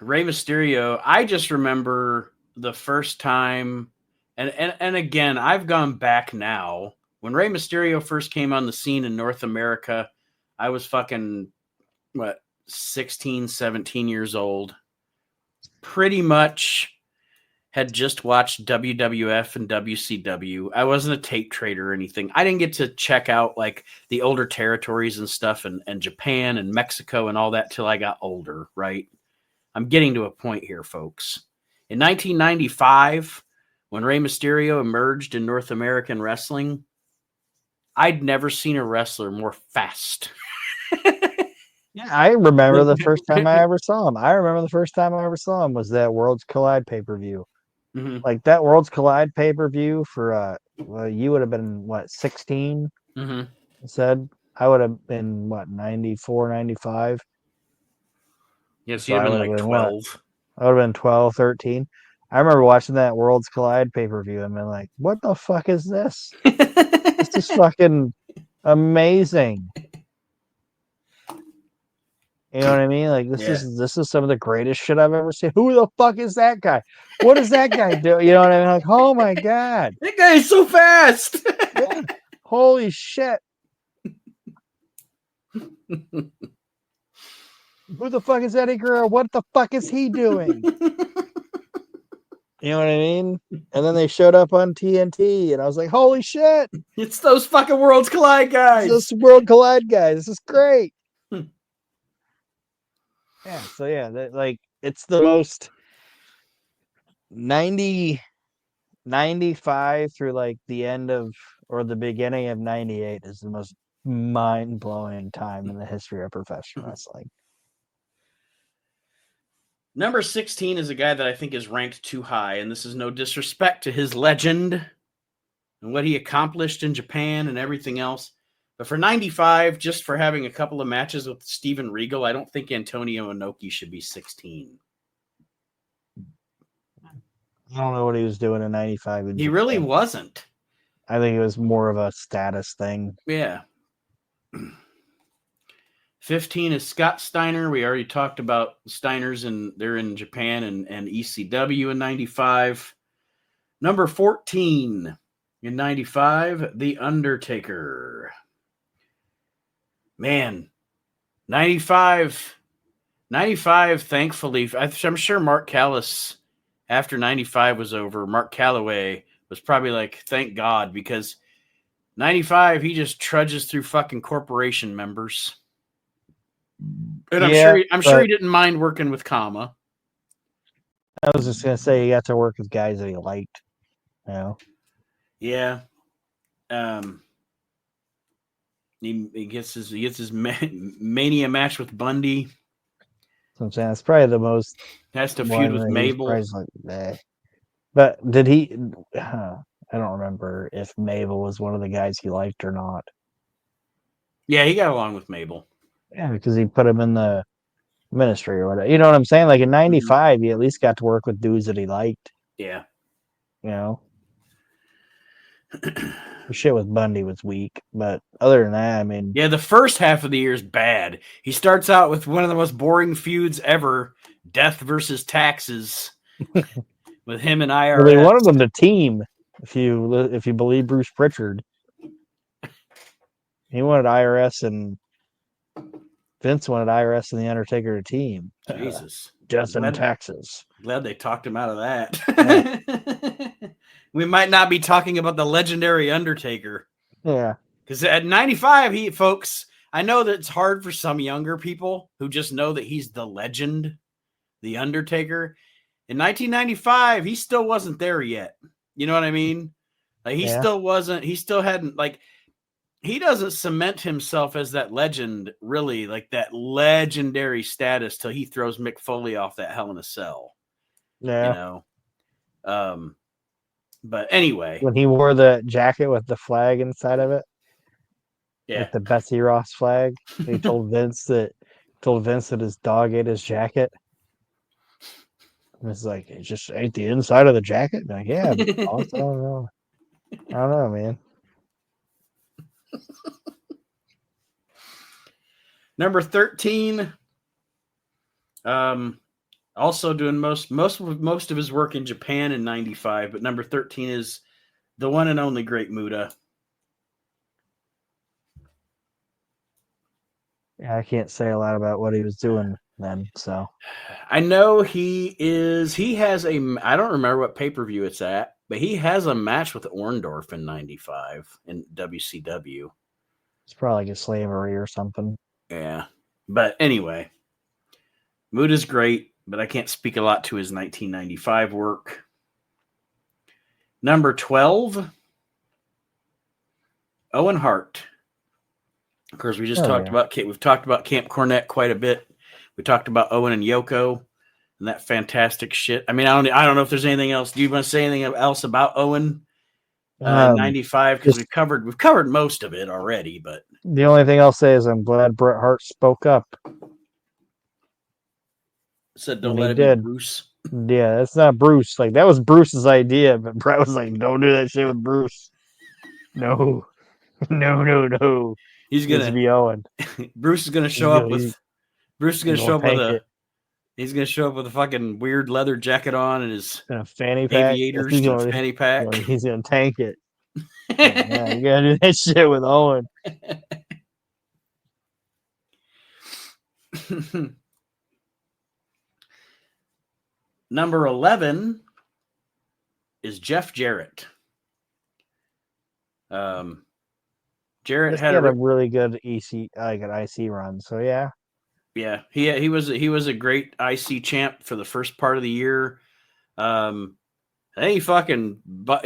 Rey Mysterio, I just remember the first time, and again, I've gone back now. When Rey Mysterio first came on the scene in North America, I was fucking, 16, 17 years old. Pretty much had just watched WWF and WCW. I wasn't a tape trader or anything. I didn't get to check out like the older territories and stuff and Japan and Mexico and all that till I got older, right? I'm getting to a point here, folks. In 1995, when Rey Mysterio emerged in North American wrestling, I'd never seen a wrestler more fast. Yeah, I remember the first time I ever saw him. Was that Worlds Collide pay-per-view. Like that Worlds Collide pay-per-view for you would have been 16? Said I would have been 94, 95. Yes, so you'd have been like 12. I would have been 12, 13. I remember watching that Worlds Collide pay-per-view and been like, what the fuck is this? This is fucking amazing. You know what I mean? Like this is some of the greatest shit I've ever seen. Who the fuck is that guy? What does that guy do? You know what I mean? Like, oh my god, that guy is so fast. Yeah. Holy shit. Who the fuck is Eddie Guerrero? What the fuck is he doing? You know what I mean? And then they showed up on TNT, and I was like, holy shit. It's those fucking Worlds Collide guys. It's those World Collide guys. This is great. Yeah, so yeah, like it's the most 95 through like the end of or the beginning of 98 is the most mind-blowing time in the history of professional wrestling. Number 16 is a guy that I think is ranked too high, and this is no disrespect to his legend and what he accomplished in Japan and everything else. But for 95, just for having a couple of matches with Steven Regal, I don't think Antonio Inoki should be 16. I don't know what he was doing in 95. He really wasn't. I think it was more of a status thing. Yeah. 15 is Scott Steiner. We already talked about Steiners, and they're in Japan and ECW in 95. Number 14 in 95, The Undertaker. Man, 95, thankfully, I'm sure Mark Callis, after 95 was over, Mark Calloway was probably like, thank God, because 95, he just trudges through fucking corporation members. And I'm sure he didn't mind working with Kama. I was just gonna say he got to work with guys that he liked. You know? Yeah. He gets his Mania match with Bundy. So I'm saying that's probably the most. Has to feud with Mabel. But did he? I don't remember if Mabel was one of the guys he liked or not. Yeah, he got along with Mabel. Yeah, because he put him in the ministry or whatever. You know what I'm saying? Like in '95, he at least got to work with dudes that he liked. Yeah. You know? The shit with Bundy was weak. But other than that, I mean... Yeah, the first half of the year is bad. He starts out with one of the most boring feuds ever, Death versus Taxes, with him and IRS. Well, they wanted them to team, if you believe Bruce Pritchard. He wanted IRS and... Vince wanted IRS and The Undertaker to team. Jesus. Death and Taxes. Glad they talked him out of that. Yeah. We might not be talking about the legendary Undertaker. Yeah. Because at 95, folks, I know that it's hard for some younger people who just know that he's the legend, the Undertaker. In 1995, he still wasn't there yet. You know what I mean? Like he still wasn't, he still hadn't, like, he doesn't cement himself as that legend, really, like that legendary status till he throws Mick Foley off that Hell in a Cell. Yeah. You know? But anyway. When he wore the jacket with the flag inside of it. Yeah. Like the Betsy Ross flag. He told Vince that his dog ate his jacket. And it's like, it just ate the inside of the jacket? Like, yeah, boss, I don't know. I don't know, man. Number 13. Also doing most of his work in Japan in 95, but number 13 is the one and only Great Muta. Yeah, I can't say a lot about what he was doing then, so. I know he has I don't remember what pay-per-view it's at, but he has a match with Orndorff in 95 in WCW. It's probably like a slavery or something. Yeah. But anyway, Muta's great, but I can't speak a lot to his 1995 work. Number 12, Owen Hart. Of course, we just talked about we've talked about Camp Cornette quite a bit. We talked about Owen and Yoko and that fantastic shit. I mean, I don't know if there's anything else. Do you want to say anything else about Owen? 95, because we've covered most of it already. But the only thing I'll say is I'm glad Bret Hart spoke up. Said don't let it be Bruce. Yeah, that's not Bruce. Like that was Bruce's idea, but Bret was like, "Don't do that shit with Bruce." No. He's gonna be Owen. Bruce is gonna show up with. Bruce is gonna show up with a. He's gonna show up with a fucking weird leather jacket on and his fanny pack. Aviators fanny pack. He's gonna tank it. Yeah, you gotta do that shit with Owen. Number 11 is Jeff Jarrett. Jarrett had a really good an IC run. So yeah. Yeah, he was a great IC champ for the first part of the year. Then he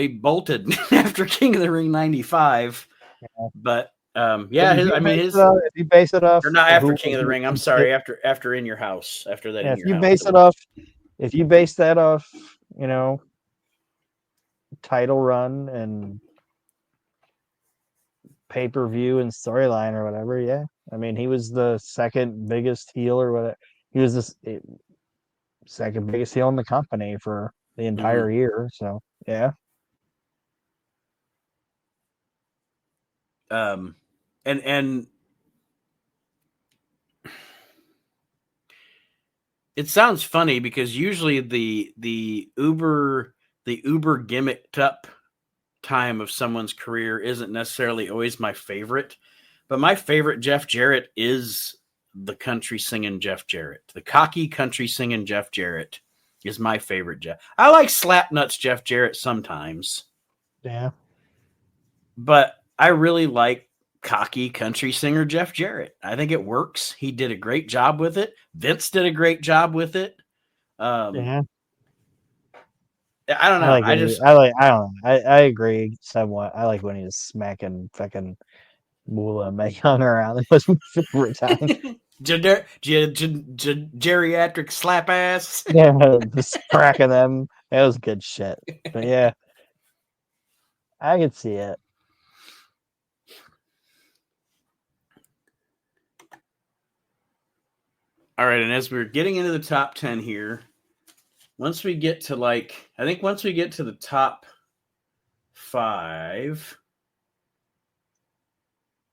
bolted after King of the Ring 95. Yeah. But if you base it off, or not after King of the Ring. I'm sorry, after In Your House, after that. Yeah, if you base that off, you know, title run and pay-per-view and storyline or whatever. Yeah, I mean, he was the second biggest heel or whatever. He was the second biggest heel in the company for the entire year. So yeah, And it sounds funny because usually the uber gimmicked up time of someone's career isn't necessarily always my favorite, but my favorite Jeff Jarrett is the country singing Jeff Jarrett. The cocky country singing Jeff Jarrett is my favorite Jeff. I like Slapnuts Jeff Jarrett sometimes, yeah, but I really like cocky country singer Jeff Jarrett. I think it works. He did a great job with it. Vince did a great job with it. yeah. I don't I know. like when he, I like. I don't know. I agree somewhat. I like when he was smacking fucking Moolah and Mae Young around. That was my favorite time. Geriatric slap ass. Yeah, just cracking them. That was good shit. But yeah, I could see it. All right, and as we're getting into the top 10 here, once we get to once we get to the top 5,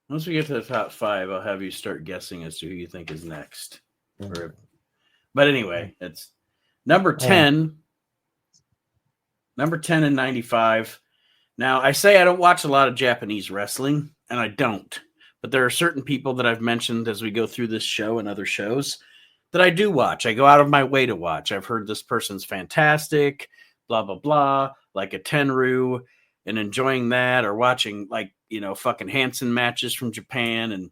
once we get to the top 5, I'll have you start guessing as to who you think is next. But anyway, it's number 10. Number 10 in 95. Now, I say I don't watch a lot of Japanese wrestling, and I don't. But there are certain people that I've mentioned as we go through this show and other shows that I do watch. I go out of my way to watch. I've heard this person's fantastic, blah, blah, blah, like a Tenru, and enjoying that, or watching, fucking Hansen matches from Japan. And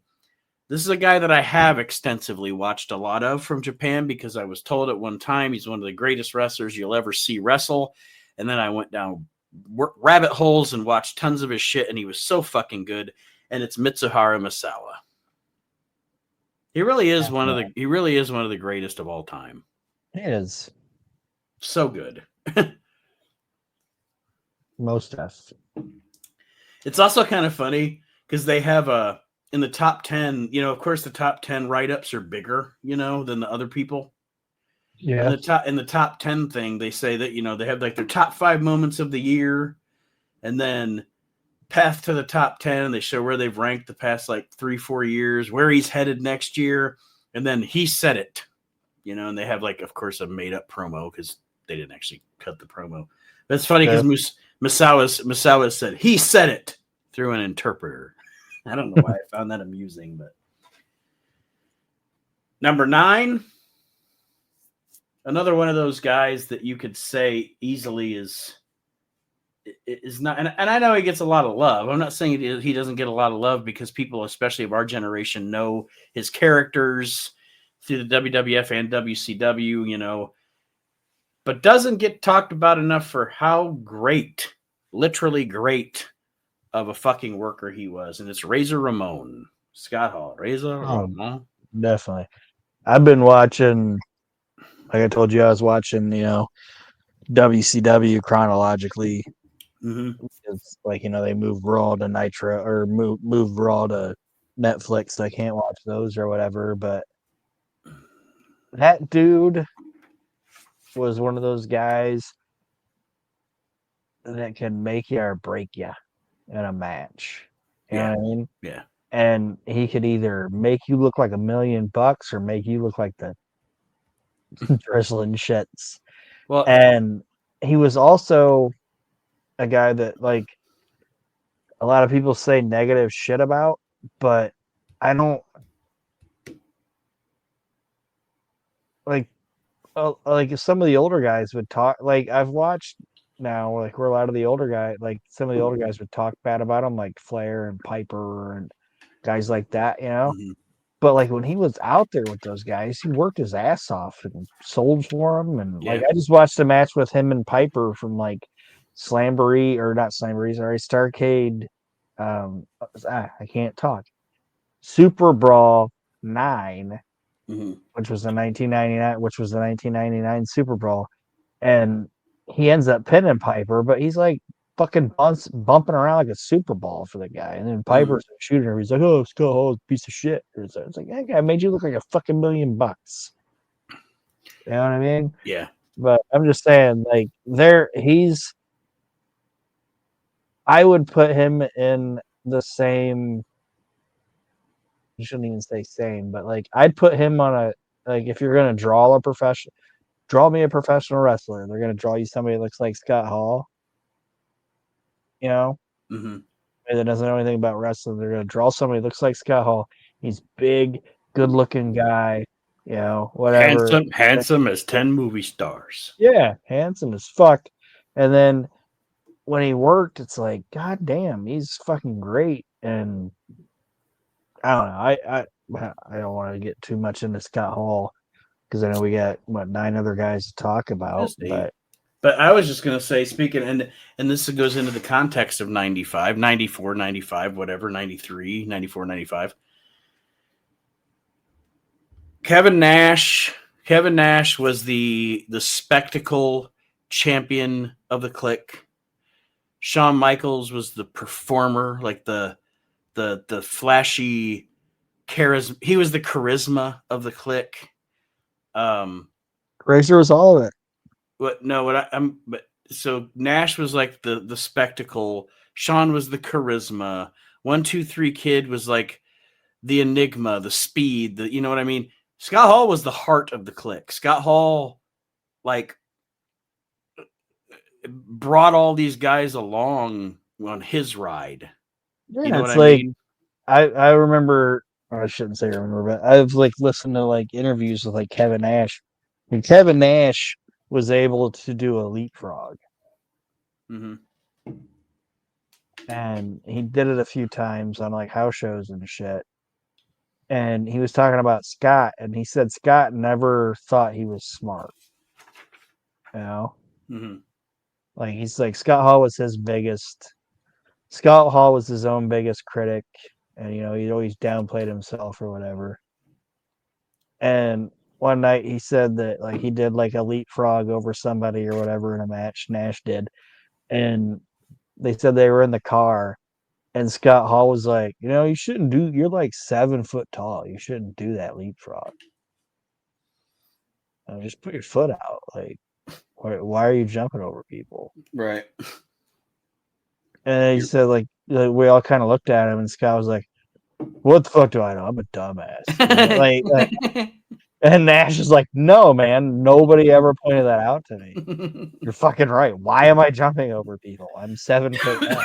this is a guy that I have extensively watched a lot of from Japan because I was told at one time he's one of the greatest wrestlers you'll ever see wrestle. And then I went down rabbit holes and watched tons of his shit, and he was so fucking good. And it's Mitsuharu Misawa. He really is one of the greatest of all time. He is so good. Most of. It's also kind of funny because they have in the top 10, of course the top 10 write-ups are bigger, than the other people. Yeah. In the top 10 thing, they say that, they have like their top 5 moments of the year, and then path to the top 10, and they show where they've ranked the past 3-4 years, where he's headed next year, and then he said it, and they have of course a made up promo because they didn't actually cut the promo. But it's funny because Misawa said he said it through an interpreter. I don't know why I found that amusing, but number 9, another one of those guys that you could say easily is not, and I know he gets a lot of love. I'm not saying he doesn't get a lot of love because people, especially of our generation, know his characters through the WWF and WCW, but doesn't get talked about enough for how great, literally great of a fucking worker he was. And it's Razor Ramon. Scott Hall. Razor Ramon. Definitely. I've been watching, like I told you, I was watching, WCW chronologically. Mm-hmm. It's they move Raw to Nitro or move Raw to Netflix. So I can't watch those or whatever. But that dude was one of those guys that can make you or break you in a match. You know what I mean? Yeah. And he could either make you look like $1 million or make you look like the drizzling shits. Well, and he was also a guy that a lot of people say negative shit about, but I don't like some of the older guys would talk. I've watched now, where a lot of the older guys, some of the older guys would talk bad about him, like Flair and Piper and guys like that, Mm-hmm. But when he was out there with those guys, he worked his ass off and sold for them. And I just watched a match with him and Piper from Slamboree, or not Slamboree, sorry, Starrcade. I can't talk. Super Brawl 9, mm-hmm. which was the 1999 Super Brawl, and he ends up pinning Piper, but he's fucking bumping around like a Super Ball for the guy. And then Piper's shooting her. He's like, oh, Scott Hall's a piece of shit. It's like, that guy made you look like a fucking $1,000,000. You know what I mean? Yeah. But I'm just saying, like, I would put him in the same, you shouldn't even say same, but like, I'd put him on like, if you're going to draw me a professional wrestler, they're going to draw you somebody that looks like Scott Hall, you know? Mm-hmm. That doesn't know anything about wrestling. They're going to draw somebody that looks like Scott Hall. He's big, good-looking guy, you know, whatever. Handsome as 10 movie stars. Yeah, handsome as fuck. And then when he worked, it's like, God damn, he's fucking great. And I don't know. I don't want to get too much into Scott Hall because I know we got 9 other guys to talk about. But I was just going to say, speaking, and this goes into the context of 95, 94, 95, whatever, 93, 94, 95. Kevin Nash was the spectacle champion of the Clique. Shawn Michaels was the performer, like the flashy charisma. He was the charisma of the Clique. Razor was all of it. So Nash was like the spectacle. Shawn was the charisma. 1, 2, 3 Kid was like the enigma, the speed, you know what I mean? Scott Hall was the heart of the Clique. Scott Hall, like, brought all these guys along on his ride. Yeah, you know it's what I mean? I remember, or I shouldn't say remember, but I've like listened to like interviews with like Kevin Nash, and Kevin Nash was able to do a leapfrog. Mm-hmm. And he did it a few times on like house shows and shit. And he was talking about Scott, and he said Scott never thought he was smart. You know? Mm-hmm. Like, he's like, Scott Hall was his own biggest critic. And, you know, he'd always downplayed himself or whatever. And one night he said that, like, he did like a leapfrog over somebody or whatever in a match, Nash did. And they said they were in the car. And Scott Hall was like, you know, you're like 7 foot tall. You shouldn't do that leapfrog. Just put your foot out. Like, why are you jumping over people? Right. And he said, like, we all kind of looked at him, and Scott was like, what the fuck do I know? I'm a dumbass. You know? And Nash is like, no, man, nobody ever pointed that out to me. You're fucking right. Why am I jumping over people? I'm 7 foot tall.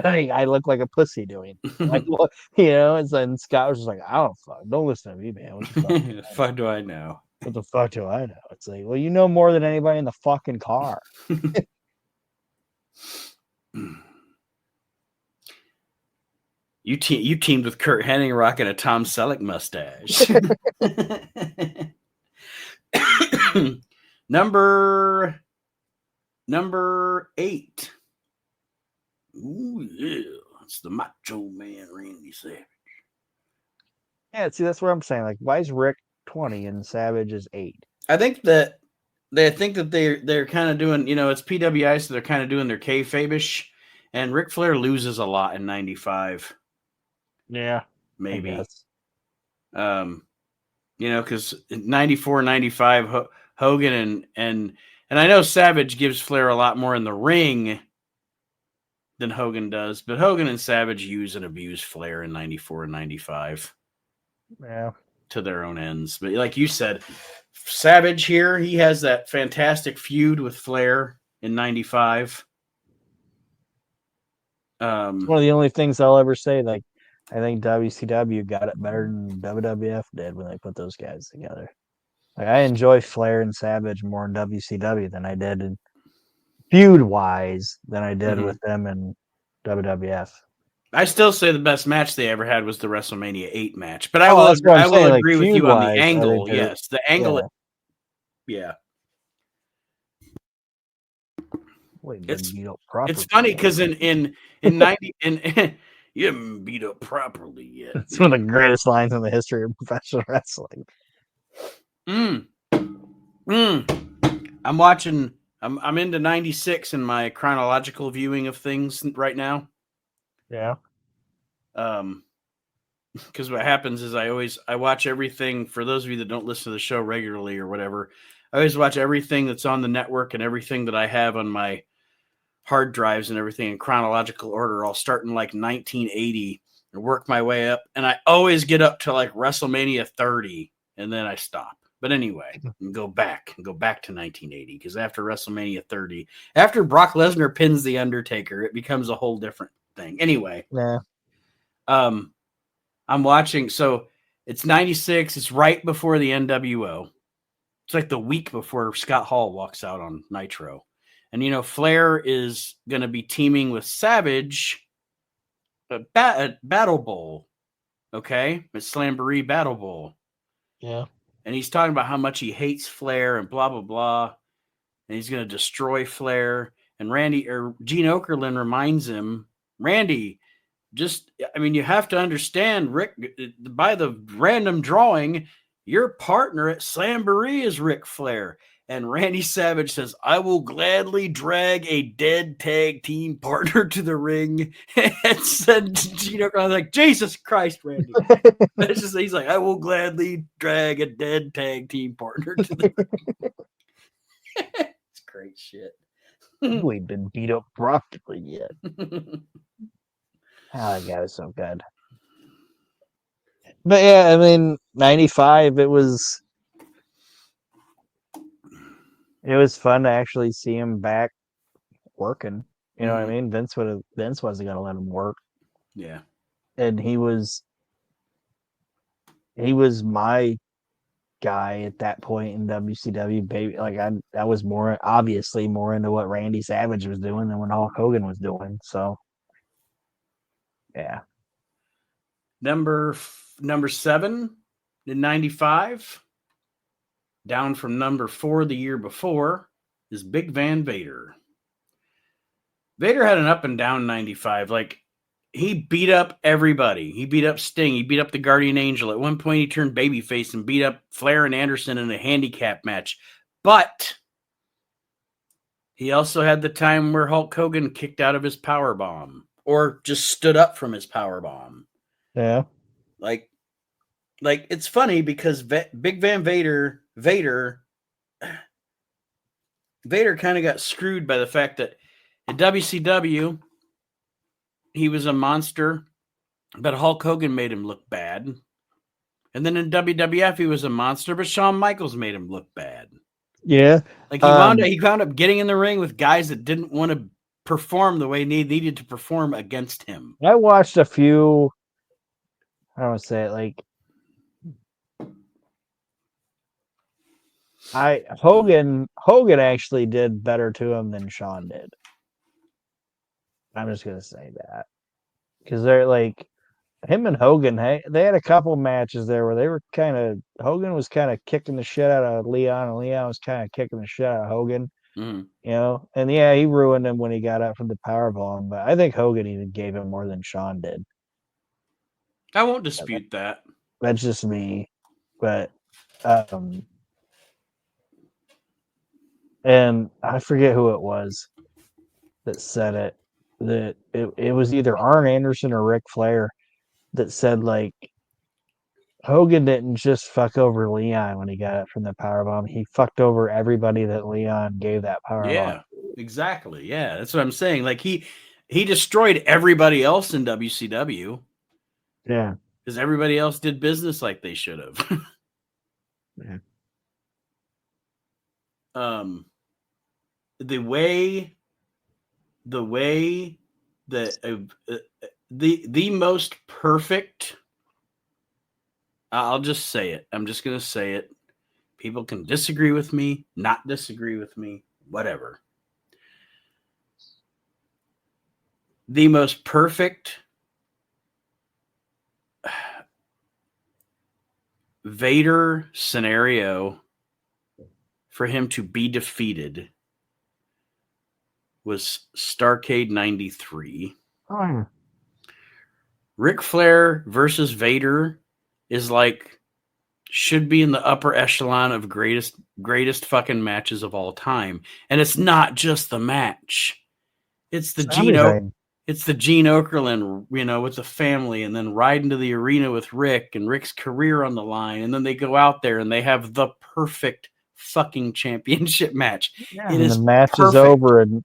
I look like a pussy doing it. Like, well, you know, and Scott was just like, don't listen to me, man. What the fuck do I know? What the fuck do I know? It's like, well, you know more than anybody in the fucking car. You teamed with Kurt Hennig rocking a Tom Selleck mustache. Number 8. Ooh, yeah. It's the Macho Man, Randy Savage. Yeah, see, that's what I'm saying. Like, why is Rick 20 and Savage is 8? I think that they're kind of doing, you know, it's PWI, so they're kind of doing their kayfabe-ish, and Ric Flair loses a lot in 95. Yeah, maybe. You know, because 94, 95, Hogan and I know Savage gives Flair a lot more in the ring than Hogan does, but Hogan and Savage use and abuse Flair in 94 and 95. Yeah. To their own ends. But like you said, Savage here, he has that fantastic feud with Flair in 95. One of the only things I'll ever say, like, I think WCW got it better than WWF did when they put those guys together. Like, I enjoy Flair and Savage more in WCW than I did in feud-wise than I did with them in WWF. I still say the best match they ever had was the WrestleMania 8 match, but I will agree with you on the angle. Yes, the angle. Yeah. It's funny because in 90 you haven't beat up properly yet. It's one of the greatest lines in the history of professional wrestling. I'm watching I'm into 96 in my chronological viewing of things right now. Yeah. Because what happens is I watch everything. For those of you that don't listen to the show regularly or whatever, I always watch everything that's on the network and everything that I have on my hard drives and everything in chronological order. I'll start in like 1980 and work my way up, and I always get up to like WrestleMania 30, and then I stop. But anyway, and go back to 1980, because after WrestleMania 30, after Brock Lesnar pins the Undertaker, it becomes a whole different thing. Anyway, Yeah. I'm watching. So it's 96. It's right before the NWO. It's like the week before Scott Hall walks out on Nitro. And, you know, Flair is going to be teaming with Savage at Battle Bowl. Okay? At Slamboree Battle Bowl. Yeah. And he's talking about how much he hates Flair and blah, blah, blah. And he's going to destroy Flair. And Gene Okerlund reminds him, Randy, you have to understand, Rick, by the random drawing, your partner at Slamboree is Ric Flair. And Randy Savage says, I will gladly drag a dead tag team partner to the ring. And said, Gino, I was like, Jesus Christ, Randy. He's like, I will gladly drag a dead tag team partner to the ring. It's great shit. We ain't been beat up properly yet. Oh, that guy was so good. But yeah, I mean, 95, it was fun to actually see him back working. You know what I mean? Vince wasn't gonna let him work. Yeah. And he was my guy at that point in WCW, baby. Like I was obviously more into what Randy Savage was doing than what Hulk Hogan was doing. So yeah. Number 7 in 95, down from number 4 the year before, is Big Van Vader. Vader had an up and down 95. Like, he beat up everybody. He beat up Sting. He beat up the Guardian Angel. At one point, he turned babyface and beat up Flair and Anderson in a handicap match. But he also had the time where Hulk Hogan kicked out of his powerbomb or just stood up from his powerbomb. Yeah. Like it's funny because Big Van Vader kind of got screwed by the fact that in WCW, he was a monster, but Hulk Hogan made him look bad. And then in WWF, he was a monster, but Shawn Michaels made him look bad. Yeah. Like he wound up getting in the ring with guys that didn't want to perform the way they needed to perform against him. I watched a few, I don't want to say it, like Hogan actually did better to him than Shawn did. I'm just gonna say that. Because they're like him and Hogan, they had a couple matches there where they were Hogan was kind of kicking the shit out of Leon, and Leon was kind of kicking the shit out of Hogan. Mm-hmm. You know, and yeah, he ruined him when he got up from the powerbomb, but I think Hogan even gave him more than Shawn did. I won't dispute that. That's just me. But and I forget who it was that said it. That it was either Arn Anderson or Ric Flair that said, like, Hogan didn't just fuck over Leon when he got it from the powerbomb. He fucked over everybody that Leon gave that powerbomb. Yeah, exactly. Yeah, that's what I'm saying. Like he destroyed everybody else in WCW. Yeah, because everybody else did business like they should have. Yeah. The way that the most perfect. I'll just say it. I'm just going to say it. People can disagree with me, not disagree with me, whatever. The most perfect Vader scenario for him to be defeated was Starrcade 93. Oh. Ric Flair versus Vader is like should be in the upper echelon of greatest fucking matches of all time. And it's not just the match. It's the it's the Gene Okerlund, with the family, and then riding to the arena with Rick and Rick's career on the line, and then they go out there and they have the perfect fucking championship match. Yeah, and the match is over, and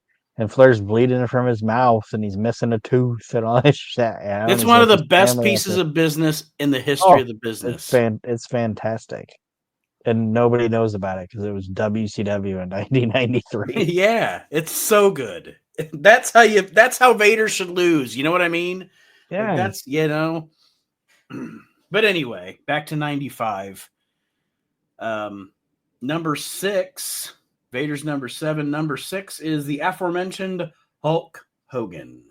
Flair's bleeding from his mouth, and he's missing a tooth and all this shit. It's one of the best pieces of business in the history of the business. It's fantastic, and nobody knows about it because it was WCW in 1993. Yeah, it's so good. That's how Vader should lose. You know what I mean? Yeah, that's But anyway, back to 95. Number 6, Vader's number 7. Number 6 is the aforementioned Hulk Hogan.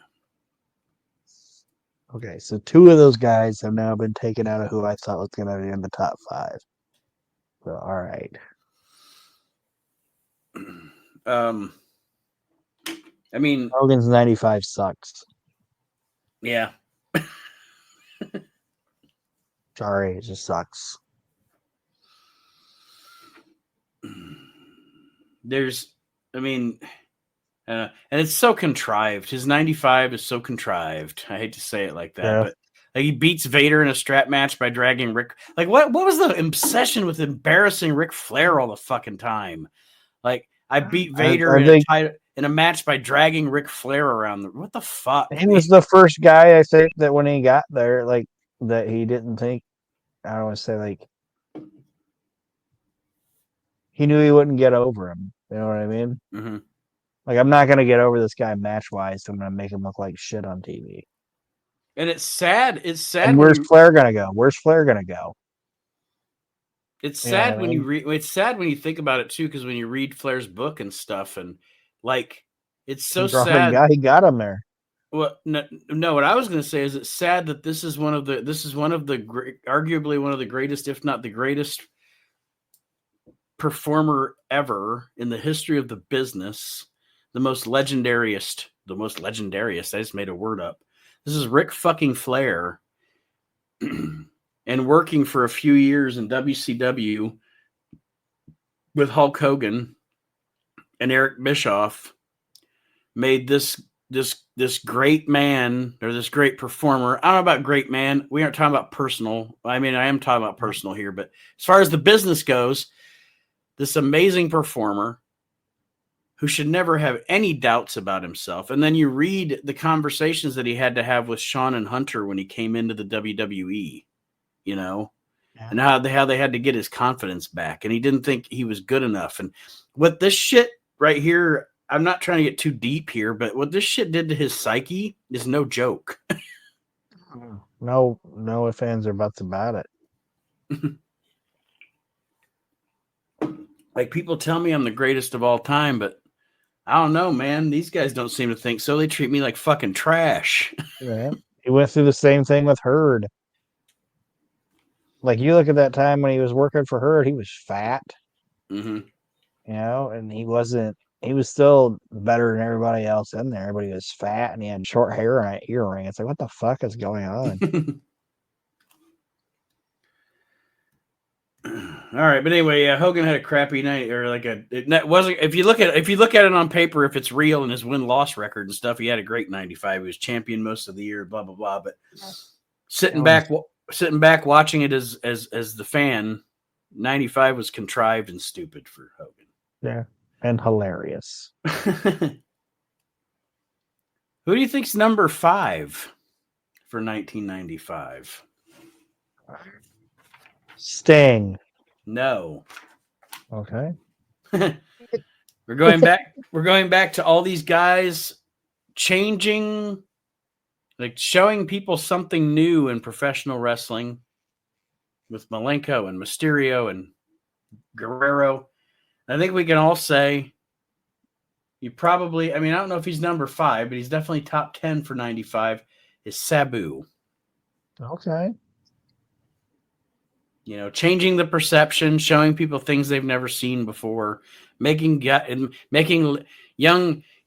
Okay, so 2 of those guys have now been taken out of who I thought was going to be in the top 5. So, all right. I mean, Hogan's 95 sucks. Yeah. Sorry, it just sucks. And it's so contrived. His 95 is so contrived. I hate to say it like that, but like, he beats Vader in a strap match by dragging Rick. Like, what was the obsession with embarrassing Ric Flair all the fucking time? Like, I beat Vader in a match by dragging Ric Flair around. What the fuck? He was the first guy, I think, that when he got there, like, that he didn't think, I don't want to say, like, he knew he wouldn't get over him. You know what I mean? Mm-hmm. Like, I'm not going to get over this guy match-wise, so I'm going to make him look like shit on TV. And it's sad. It's sad. And where's Flair going to go? Where's Flair going to go? It's sad when you read. It's sad when you think about it too, because when you read Flair's book and stuff, and like, it's so sad. He got him there. Well, no. What I was going to say is, it's sad that this is one of the arguably one of the greatest, if not the greatest, performer ever in the history of the business. The most legendariest. I just made a word up. This is Ric fucking Flair. And working for a few years in WCW with Hulk Hogan and Eric Bischoff made this great man, or this great performer. I don't know about great man. We aren't talking about personal. I mean, I am talking about personal here, but as far as the business goes, this amazing performer who should never have any doubts about himself. And then you read the conversations that he had to have with Shawn and Hunter when he came into the WWE. And how they had to get his confidence back, and he didn't think he was good enough. And what this shit right here, I'm not trying to get too deep here, but what this shit did to his psyche is no joke. No ifs, ands, or buts about it. Like, people tell me I'm the greatest of all time, but I don't know, man. These guys don't seem to think so. They treat me like fucking trash. Yeah. He went through the same thing with Hurd. Like, you look at that time when he was working for Hurd, he was fat. Mm-hmm. And he was still better than everybody else in there, but he was fat and he had short hair and an earring. It's like, what the fuck is going on? All right, but anyway, Hogan had a crappy night, or like it wasn't. If you look at it on paper, if it's real and his win-loss record and stuff, he had a great 95. He was champion most of the year, blah blah blah. But sitting back watching it as the fan, 95 was contrived and stupid for Hogan. Yeah, and hilarious. Who do you think's number 5 for 1995? Sting. No. Okay. We're going back to all these guys changing, like, showing people something new in professional wrestling with Malenko and Mysterio and Guerrero. I think we can all say I don't know if he's number 5, but he's definitely top 10 for 95, is Sabu. Okay. Changing the perception, showing people things they've never seen before, making young 12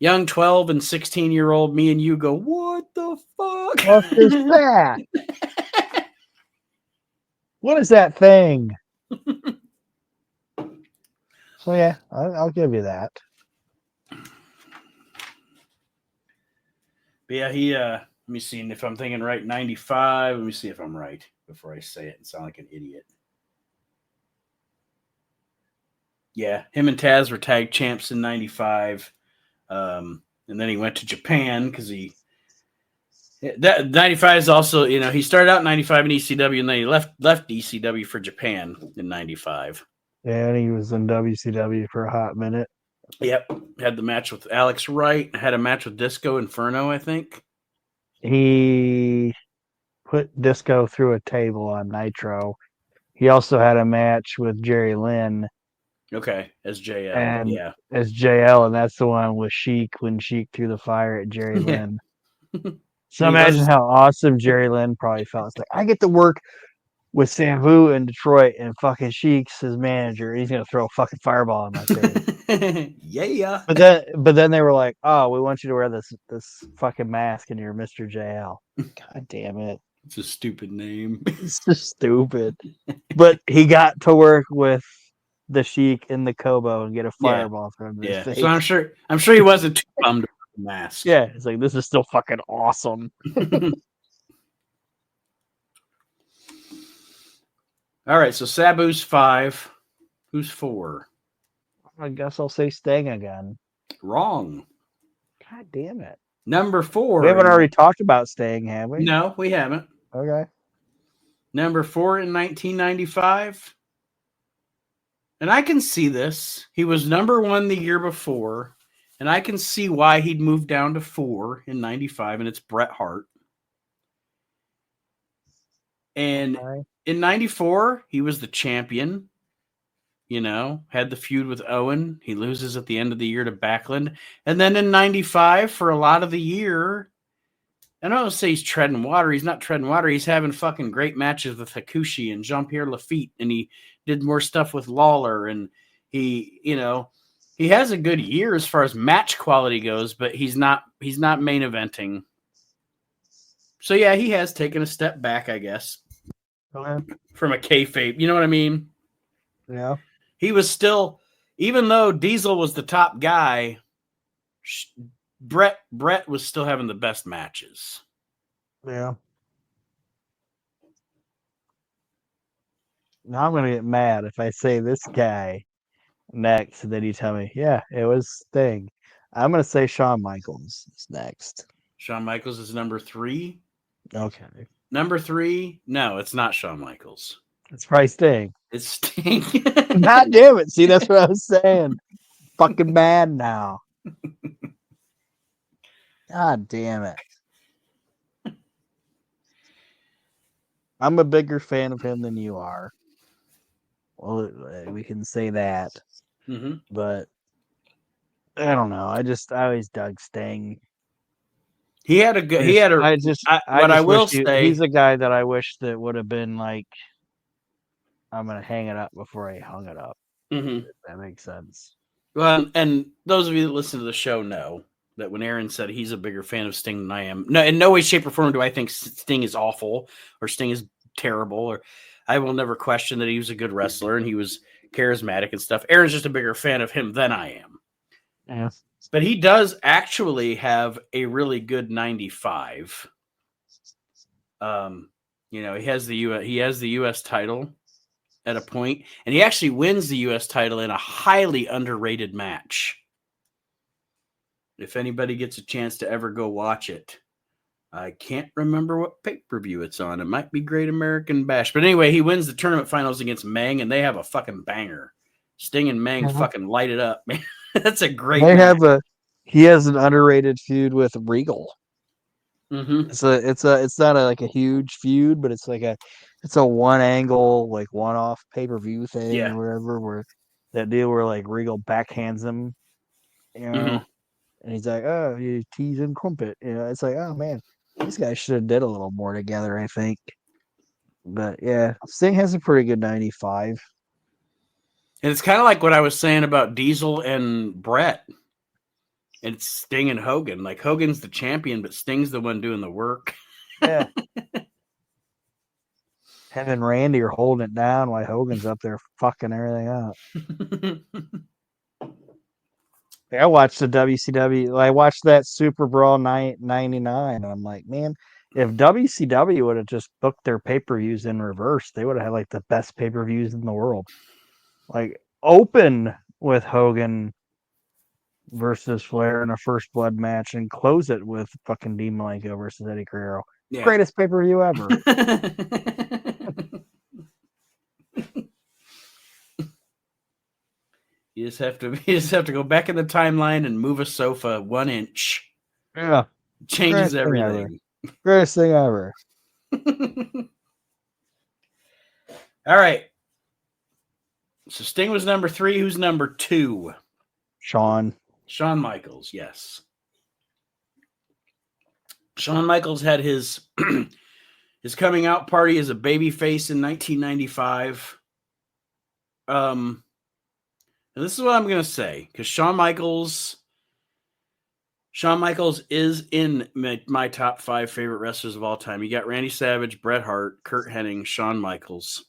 and 16-year-old me and you go, what the fuck? What is that? What is that thing? So yeah, I'll give you that. But yeah, he let me see if I'm thinking right, 95. Let me see if I'm right before I say it and sound like an idiot. Yeah, him and Taz were tag champs in 95. And then he went to Japan because that 95 is also, he started out in 95 in ECW and then he left ECW for Japan in 95. Yeah, and he was in WCW for a hot minute. Yep. Had the match with Alex Wright, had a match with Disco Inferno, I think. He put Disco through a table on Nitro. He also had a match with Jerry Lynn Okay, as JL. and Yeah. as JL, and that's the one with Sheik when Sheik threw the fire at Jerry Yeah. Lynn. So And he imagine was how awesome Jerry Lynn probably felt. It's like, I get to work with Savu in Detroit and fucking Sheik's his manager. He's gonna throw a fucking fireball in my face. yeah. But then they were like, "Oh, we want you to wear this fucking mask and you're Mr. JL." God damn it. It's a stupid name. It's just stupid. But he got to work with the Sheik in the Kobo and get a Yeah. fireball thrown in his Yeah. So face. I'm sure he wasn't too bummed about the mask. Yeah, it's like this is still fucking awesome. All right, so Sabu's 5. Who's 4? I guess I'll say Sting again. Wrong. God damn it. Number 4. We haven't already talked about Sting, have we? No, we haven't. Okay. Number 4 in 1995. And I can see this. He was number 1 the year before, and I can see why he'd moved down to 4 in 95, and it's Bret Hart. And Okay. in 94, he was the champion. Had the feud with Owen. He loses at the end of the year to Backlund. And then in 95, for a lot of the year, I don't say he's treading water. He's not treading water. He's having fucking great matches with Hakushi and Jean-Pierre Lafitte. And he did more stuff with Lawler. And he has a good year as far as match quality goes, but he's not main eventing. So yeah, he has taken a step back, I guess, Okay. from a kayfabe. You know what I mean? Yeah. He was still, even though Diesel was the top guy, Brett was still having the best matches. Yeah. Now I'm gonna get mad if I say this guy next, and then you tell me, yeah, it was Sting. I'm gonna say Shawn Michaels is next. Shawn Michaels is number 3. Okay. Number 3, no, it's not Shawn Michaels. It's probably Sting. It's Sting. God damn it. See, that's what I was saying. Fucking mad now. God damn it. I'm a bigger fan of him than you are. Well, we can say that. Mm-hmm. But I don't know. I always dug Sting. He had a good. I will wish say, he's a guy that I wish that would have been like, I'm gonna hang it up before I hung it up. Mm-hmm. If that makes sense. Well, and those of you that listen to the show know that when Aaron said he's a bigger fan of Sting than I am, no, in no way, shape, or form do I think Sting is awful or Sting is terrible, or I will never question that he was a good wrestler and he was charismatic and stuff. Aaron's just a bigger fan of him than I am. Yeah. But he does actually have a really good 95. He has the US title at a point, and he actually wins the US title in a highly underrated match. If anybody gets a chance to ever go watch it, I can't remember what pay-per-view it's on. It might be Great American Bash. But anyway, he wins the tournament finals against Meng, and they have a fucking banger. Sting and Meng fucking light it up, man. That's a great match. He has an underrated feud with Regal. Mm-hmm. It's not like a huge feud, but it's a one angle, like one off pay-per-view thing or whatever, where that deal where like Regal backhands him, and he's like, oh, you teasing crumpet. It's like, oh man, these guys should have did a little more together, I think. But yeah, Sting has a pretty good 95. And it's kind of like what I was saying about Diesel and Brett. It's Sting and Hogan. Like Hogan's the champion, but Sting's the one doing the work. Yeah. Him and Randy are holding it down while Hogan's up there fucking everything up. I watched the WCW. I watched that Super Brawl night '99, and I'm like, man, if WCW would have just booked their pay-per-views in reverse, they would have had like the best pay-per-views in the world. Like open with Hogan versus Flair in a first blood match, and close it with fucking Dean Malenko versus Eddie Guerrero. Yeah. Greatest pay-per-view ever. You just have to go back in the timeline and move a sofa 1 inch. Yeah, Changes everything. Greatest thing ever. All right. So Sting was number 3. Who's number 2? Shawn Michaels, yes. Shawn Michaels had his his coming out party as a babyface in 1995. And this is what I'm going to say, because Shawn Michaels is in my top 5 favorite wrestlers of all time. You got Randy Savage, Bret Hart, Kurt Hennig, Shawn Michaels,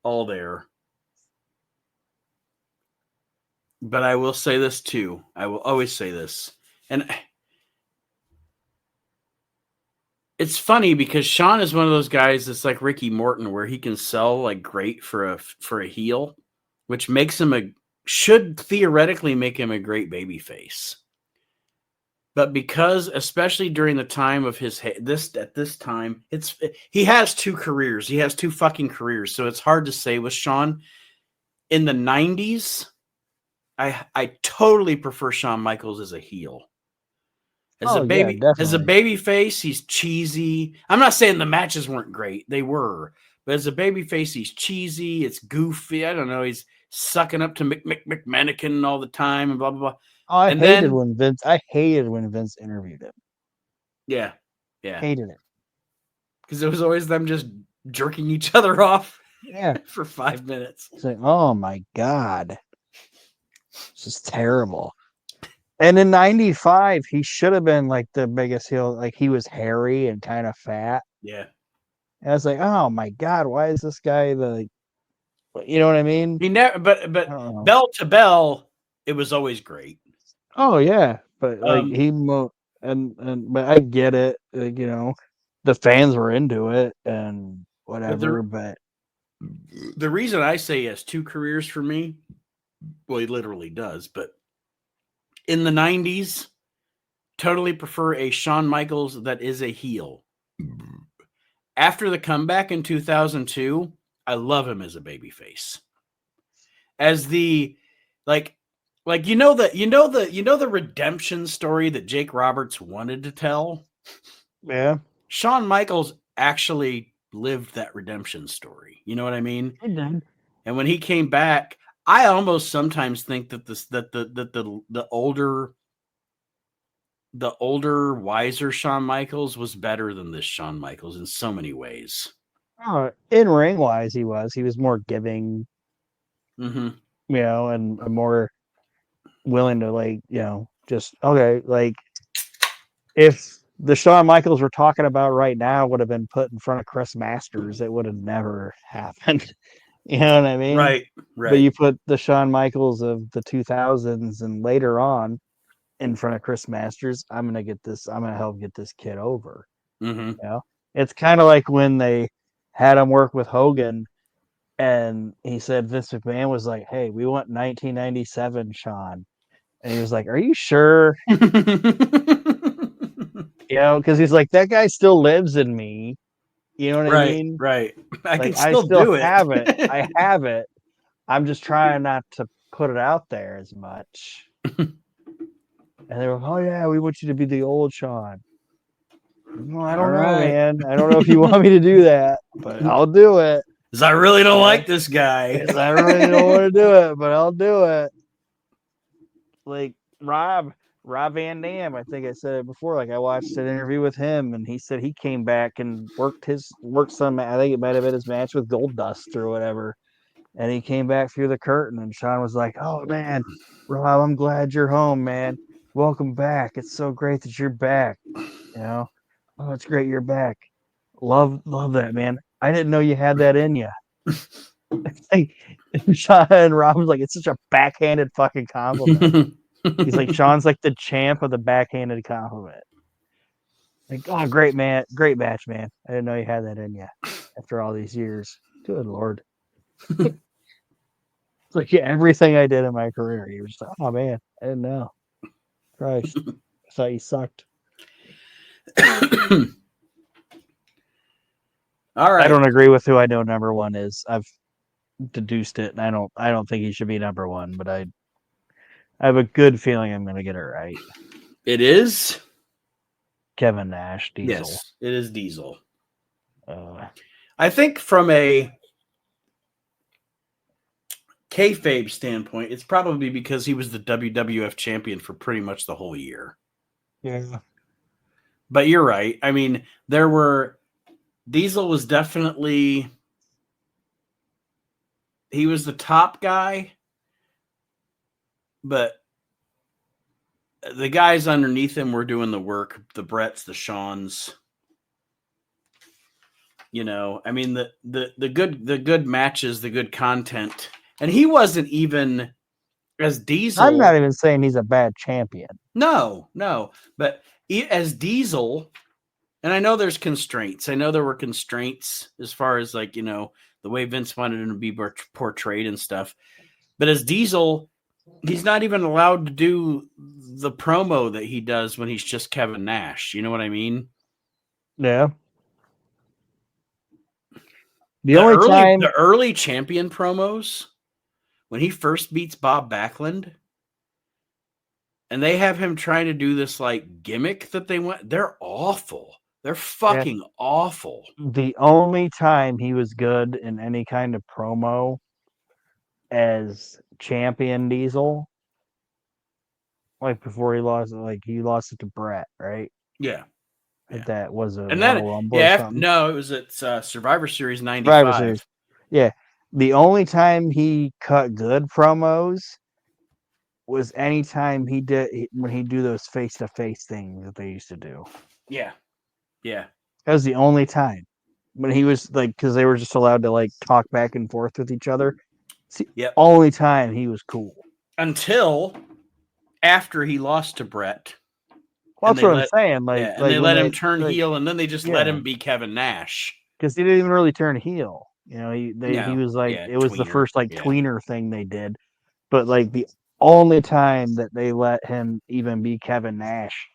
all there. But I will say this too. I will always say this. And it's funny because Shawn is one of those guys that's like Ricky Morton, where he can sell like great for a heel, which makes him should theoretically make him a great babyface. But because, especially during the time of this time, he has 2 careers. He has 2 fucking careers. So it's hard to say with Shawn. In the 90s, I totally prefer Shawn Michaels as a heel. As a baby face, he's cheesy. I'm not saying the matches weren't great. They were. But as a baby face, he's cheesy. It's goofy. I don't know. He's sucking up to McMannequin all the time and blah, blah, blah. Oh, I hated when Vince interviewed him. Yeah. Hated it. Because it was always them just jerking each other off. Yeah. For 5 minutes. It's like, oh my God. This is terrible. And in 95, he should have been like the biggest heel. Like he was hairy and kind of fat. Yeah. And I was like, oh my God, why is this guy you know what I mean? He never, but bell to bell, it was always great. Oh yeah, but like but I get it. Like, you know, the fans were into it and whatever. But the reason I say he has 2 careers for me, well, he literally does. But in the 90s, totally prefer a Shawn Michaels that is a heel. After the comeback in 2002, I love him as a babyface. As the the redemption story that Jake Roberts wanted to tell. Yeah. Shawn Michaels actually lived that redemption story. You know what I mean? He did. And when he came back, I almost sometimes think that the older, wiser Shawn Michaels was better than this Shawn Michaels in so many ways. Oh, in ring wise, he was more giving, mm-hmm. You know, and more willing to, like, you know, just okay. Like if the Shawn Michaels we're talking about right now would have been put in front of Chris Masters, it would have never happened. You know what I mean? Right. But you put the Shawn Michaels of the 2000s and later on in front of Chris Masters, I'm gonna help get this kid over. Mm-hmm. You know, it's kind of like when they had him work with Hogan, and he said Vince McMahon was like, "Hey, we want 1997 Shawn," and he was like, "Are you sure?" You know, because he's like, "That guy still lives in me." You know what I mean? Right. I like, can still do it. Have it. I have it. I'm just trying not to put it out there as much. And they were like, "Oh yeah, we want you to be the old Shawn." Well, I don't know, man. I don't know if you want me to do that, but I'll do it. Because I really don't like this guy. I really don't want to do it, but I'll do it. Like Rob Van Dam, I think I said it before. Like I watched an interview with him, and he said he came back and worked some. I think it might have been his match with Goldust or whatever. And he came back through the curtain, and Shawn was like, "Oh man, Rob, I'm glad you're home, man. Welcome back. It's so great that you're back. You know, oh, it's great you're back. Love that, man. I didn't know you had that in you. Like, Sean and Rob was like, it's such a backhanded fucking compliment. He's like, Sean's like the champ of the backhanded compliment. Like, oh, great man, great match, man. I didn't know you had that in you after all these years. Good Lord. It's like, yeah, everything I did in my career, you were just like, oh man, I didn't know. Christ. I thought you sucked. All right. I don't agree with who I know number one is. I've deduced it, and I don't think he should be number one, but I have a good feeling I'm gonna get it right. It is Kevin Nash, Diesel. Yes, it is Diesel. I think from a kayfabe standpoint, it's probably because he was the WWF champion for pretty much the whole year. Yeah. But you're right. I mean, Diesel was definitely, he was the top guy, but the guys underneath him were doing the work. The Bretts, the Shawns. You know, I mean, the good matches, the good content, and he wasn't even as Diesel. I'm not even saying he's a bad champion. No, but as Diesel, and I know there's constraints. I know there were constraints as far as like, you know, the way Vince wanted him to be portrayed and stuff. But as Diesel, he's not even allowed to do the promo that he does when he's just Kevin Nash. You know what I mean? Yeah. The early champion promos when he first beats Bob Backlund, and they have him trying to do this like gimmick that they're awful. They're fucking awful. The only time he was good in any kind of promo as champion Diesel, like before he lost it to Brett, right? Yeah. That was a and then Rumble or something. No, it was at Survivor Series 95. Survivor Series. Yeah. The only time he cut good promos was anytime when he'd do those face-to-face things that they used to do. Yeah. That was the only time. When he was like, because they were just allowed to like talk back and forth with each other. It's the only time he was cool. Until after he lost to Brett. Well, that's what I'm saying. And they let him turn heel, and then they just let him be Kevin Nash. Because he didn't even really turn heel. You know, he was like, it was the first like tweener thing they did. But like the only time that they let him even be Kevin Nash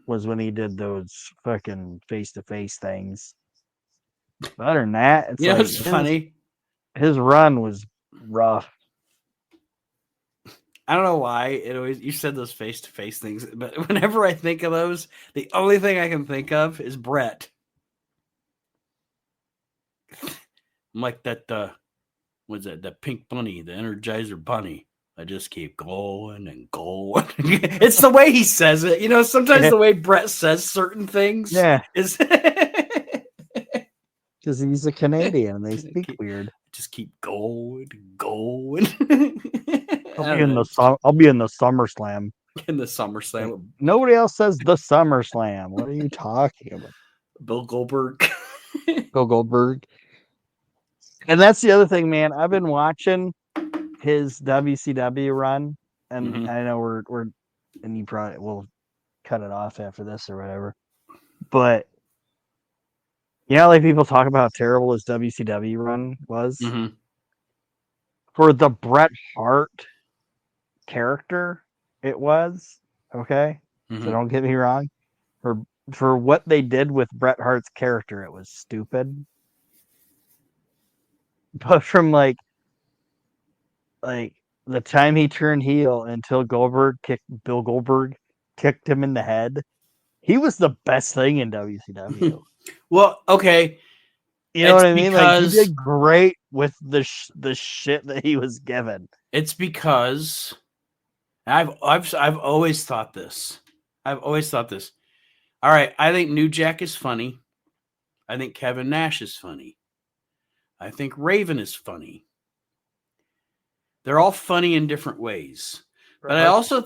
was when he did those fucking face-to-face things. But other than that, it's funny. His run was rough. I don't know why you said those face-to-face things, but whenever I think of those, the only thing I can think of is Brett. I'm like that, what's that? The pink bunny, the Energizer bunny. I just keep going and going. It's the way he says it. You know, sometimes the way Brett says certain things is because he's a Canadian and they speak weird. Just keep going and going. I'll be in the SummerSlam. In the SummerSlam. Nobody else says the SummerSlam. What are you talking about? Bill Goldberg. Bill Goldberg. And that's the other thing, man. I've been watching his WCW run, and I know we're and you probably will cut it off after this or whatever. But you know, like people talk about how terrible his WCW run was. Mm-hmm. For the Bret Hart character, it was okay. Mm-hmm. So don't get me wrong. For what they did with Bret Hart's character, it was stupid. But from like the time he turned heel until Bill Goldberg kicked him in the head, he was the best thing in WCW. Well, okay. You know what I mean? Like, he did great with the shit that he was given. It's because I've always thought this. All right, I think New Jack is funny. I think Kevin Nash is funny. I think Raven is funny. They're all funny in different ways. But I also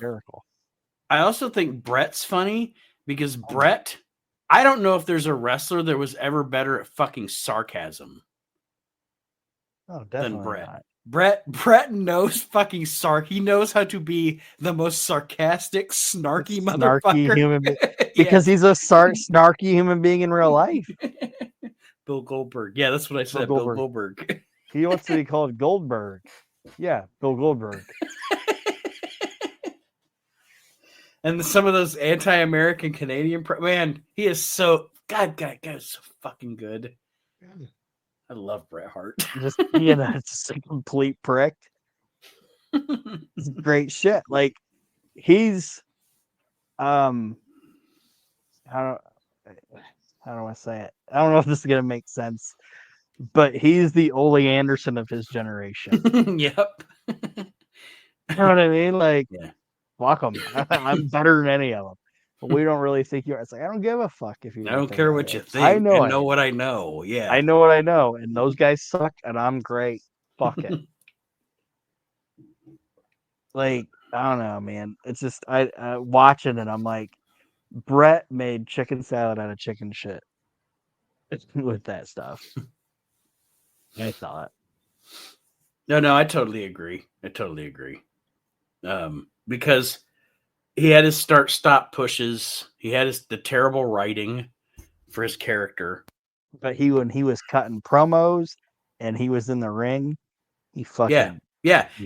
think Brett's funny because Brett, I don't know if there's a wrestler that was ever better at fucking sarcasm Oh, than definitely Brett. not. Brett knows fucking sarc. He knows how to be the most sarcastic, snarky motherfucker. Human being. Yeah. Because he's a snarky human being in real life. Bill Goldberg. Yeah, that's what I said. Bill Goldberg. He wants to be called Goldberg. Yeah, Bill Goldberg. And some of those anti-American Canadian man, he is so God is so fucking good. I love Bret Hart. Just just a complete prick. It's great shit. Like he's how do I say it? I don't know if this is gonna make sense, but he's the Ole Anderson of his generation. Yep. You know what I mean? Like, yeah. Fuck them. I'm better than any of them. But we don't really think you are. It's like, I don't give a fuck if you. I don't care what you think. I know what I know. Yeah. I know what I know, and those guys suck, and I'm great. Fuck it. Like, I don't know, man. It's just I watching it. I'm like, Brett made chicken salad out of chicken shit with that stuff. I thought. No, I totally agree. Because he had his start-stop pushes. He had the terrible writing for his character. But when he was cutting promos and he was in the ring, he fucking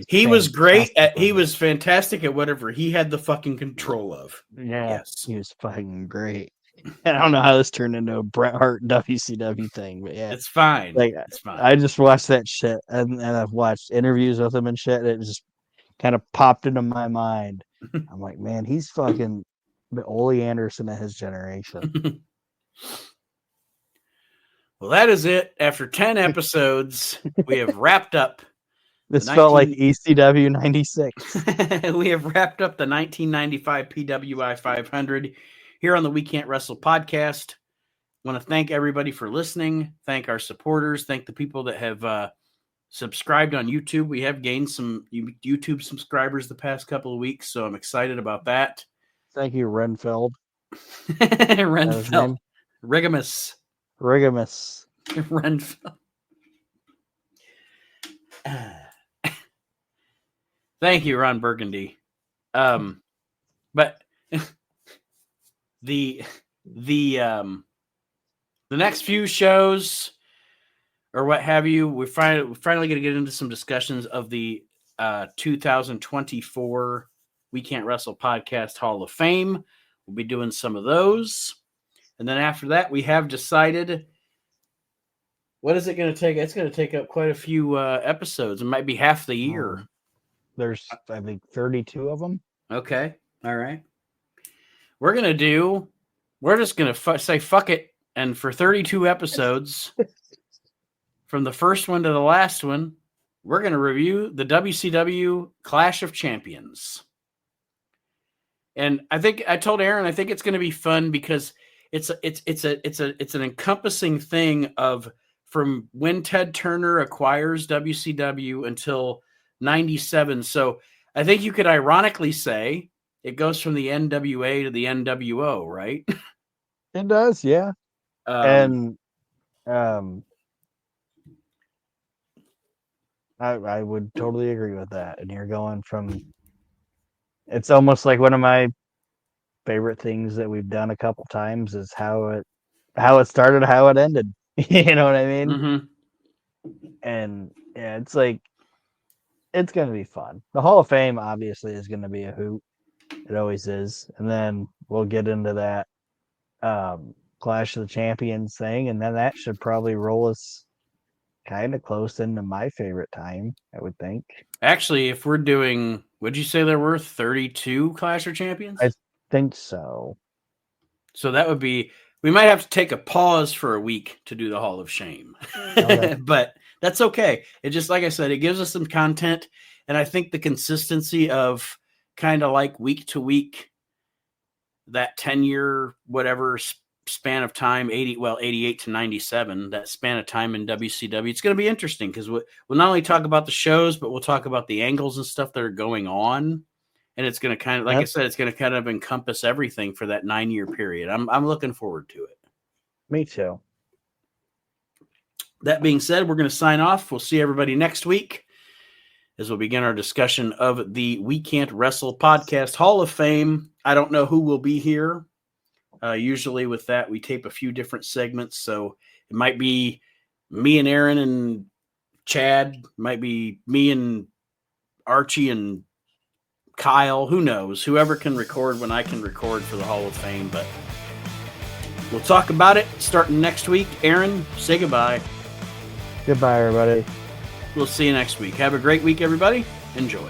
he was great he was fantastic at whatever he had the fucking control of. Yes, he was fucking great. And I don't know how this turned into a Bret Hart WCW thing, but yeah, it's fine. Like, it's fine. I just watched that shit, and I've watched interviews with him and shit. And it just kind of popped into my mind. I'm like, man, he's fucking the Ole Anderson of his generation. Well, that is it. After 10 episodes, we have wrapped up. This felt like ECW 96. We have wrapped up the 1995 PWI 500 here on the We Can't Wrestle podcast. I want to thank everybody for listening. Thank our supporters. Thank the people that have subscribed on YouTube. We have gained some YouTube subscribers the past couple of weeks, so I'm excited about that. Thank you, Renfeld. Renfeld. Rigamus. Renfeld. Thank you, Ron Burgundy. But the next few shows or what have you, we're finally going to get into some discussions of the 2024 We Can't Wrestle Podcast Hall of Fame. We'll be doing some of those. And then after that, we have decided, what is it going to take? It's going to take up quite a few episodes. It might be half the year. There's, I think, 32 of them. Okay. All right. We're just going to say fuck it. And for 32 episodes, from the first one to the last one, we're going to review the WCW Clash of Champions. And I think I told Aaron, I think it's going to be fun because it's an encompassing thing of from when Ted Turner acquires WCW until 97. So I think you could ironically say it goes from the NWA to the NWO, right? It does, yeah. I would totally agree with that. And you're going from, it's almost like one of my favorite things that we've done a couple times is how it started, how it ended. You know what I mean? Mm-hmm. And yeah, it's like, it's going to be fun. The Hall of Fame obviously is going to be a hoot. It always is. And then we'll get into that Clash of the Champions thing. And then that should probably roll us kind of close into my favorite time, I would think. Actually, if we're doing, would you say there were 32 Clash of Champions? I think so. So that would be, we might have to take a pause for a week to do the Hall of Shame. Okay. But that's okay. It just, like I said, it gives us some content. And I think the consistency of kind of like week to week, that 10-year, whatever span of time, 88 to 97, that span of time in WCW, it's going to be interesting because we'll not only talk about the shows, but we'll talk about the angles and stuff that are going on. And it's going to kind of, like I said, it's going to kind of encompass everything for that 9-year period. I'm looking forward to it. Me too. That being said, we're going to sign off. We'll see everybody next week as we'll begin our discussion of the We Can't Wrestle Podcast Hall of Fame. I don't know who will be here. Usually with that, we tape a few different segments. So it might be me and Aaron and Chad. It might be me and Archie and Kyle. Who knows? Whoever can record when I can record for the Hall of Fame. But we'll talk about it starting next week. Aaron, say goodbye. Goodbye, everybody. We'll see you next week. Have a great week, everybody. Enjoy.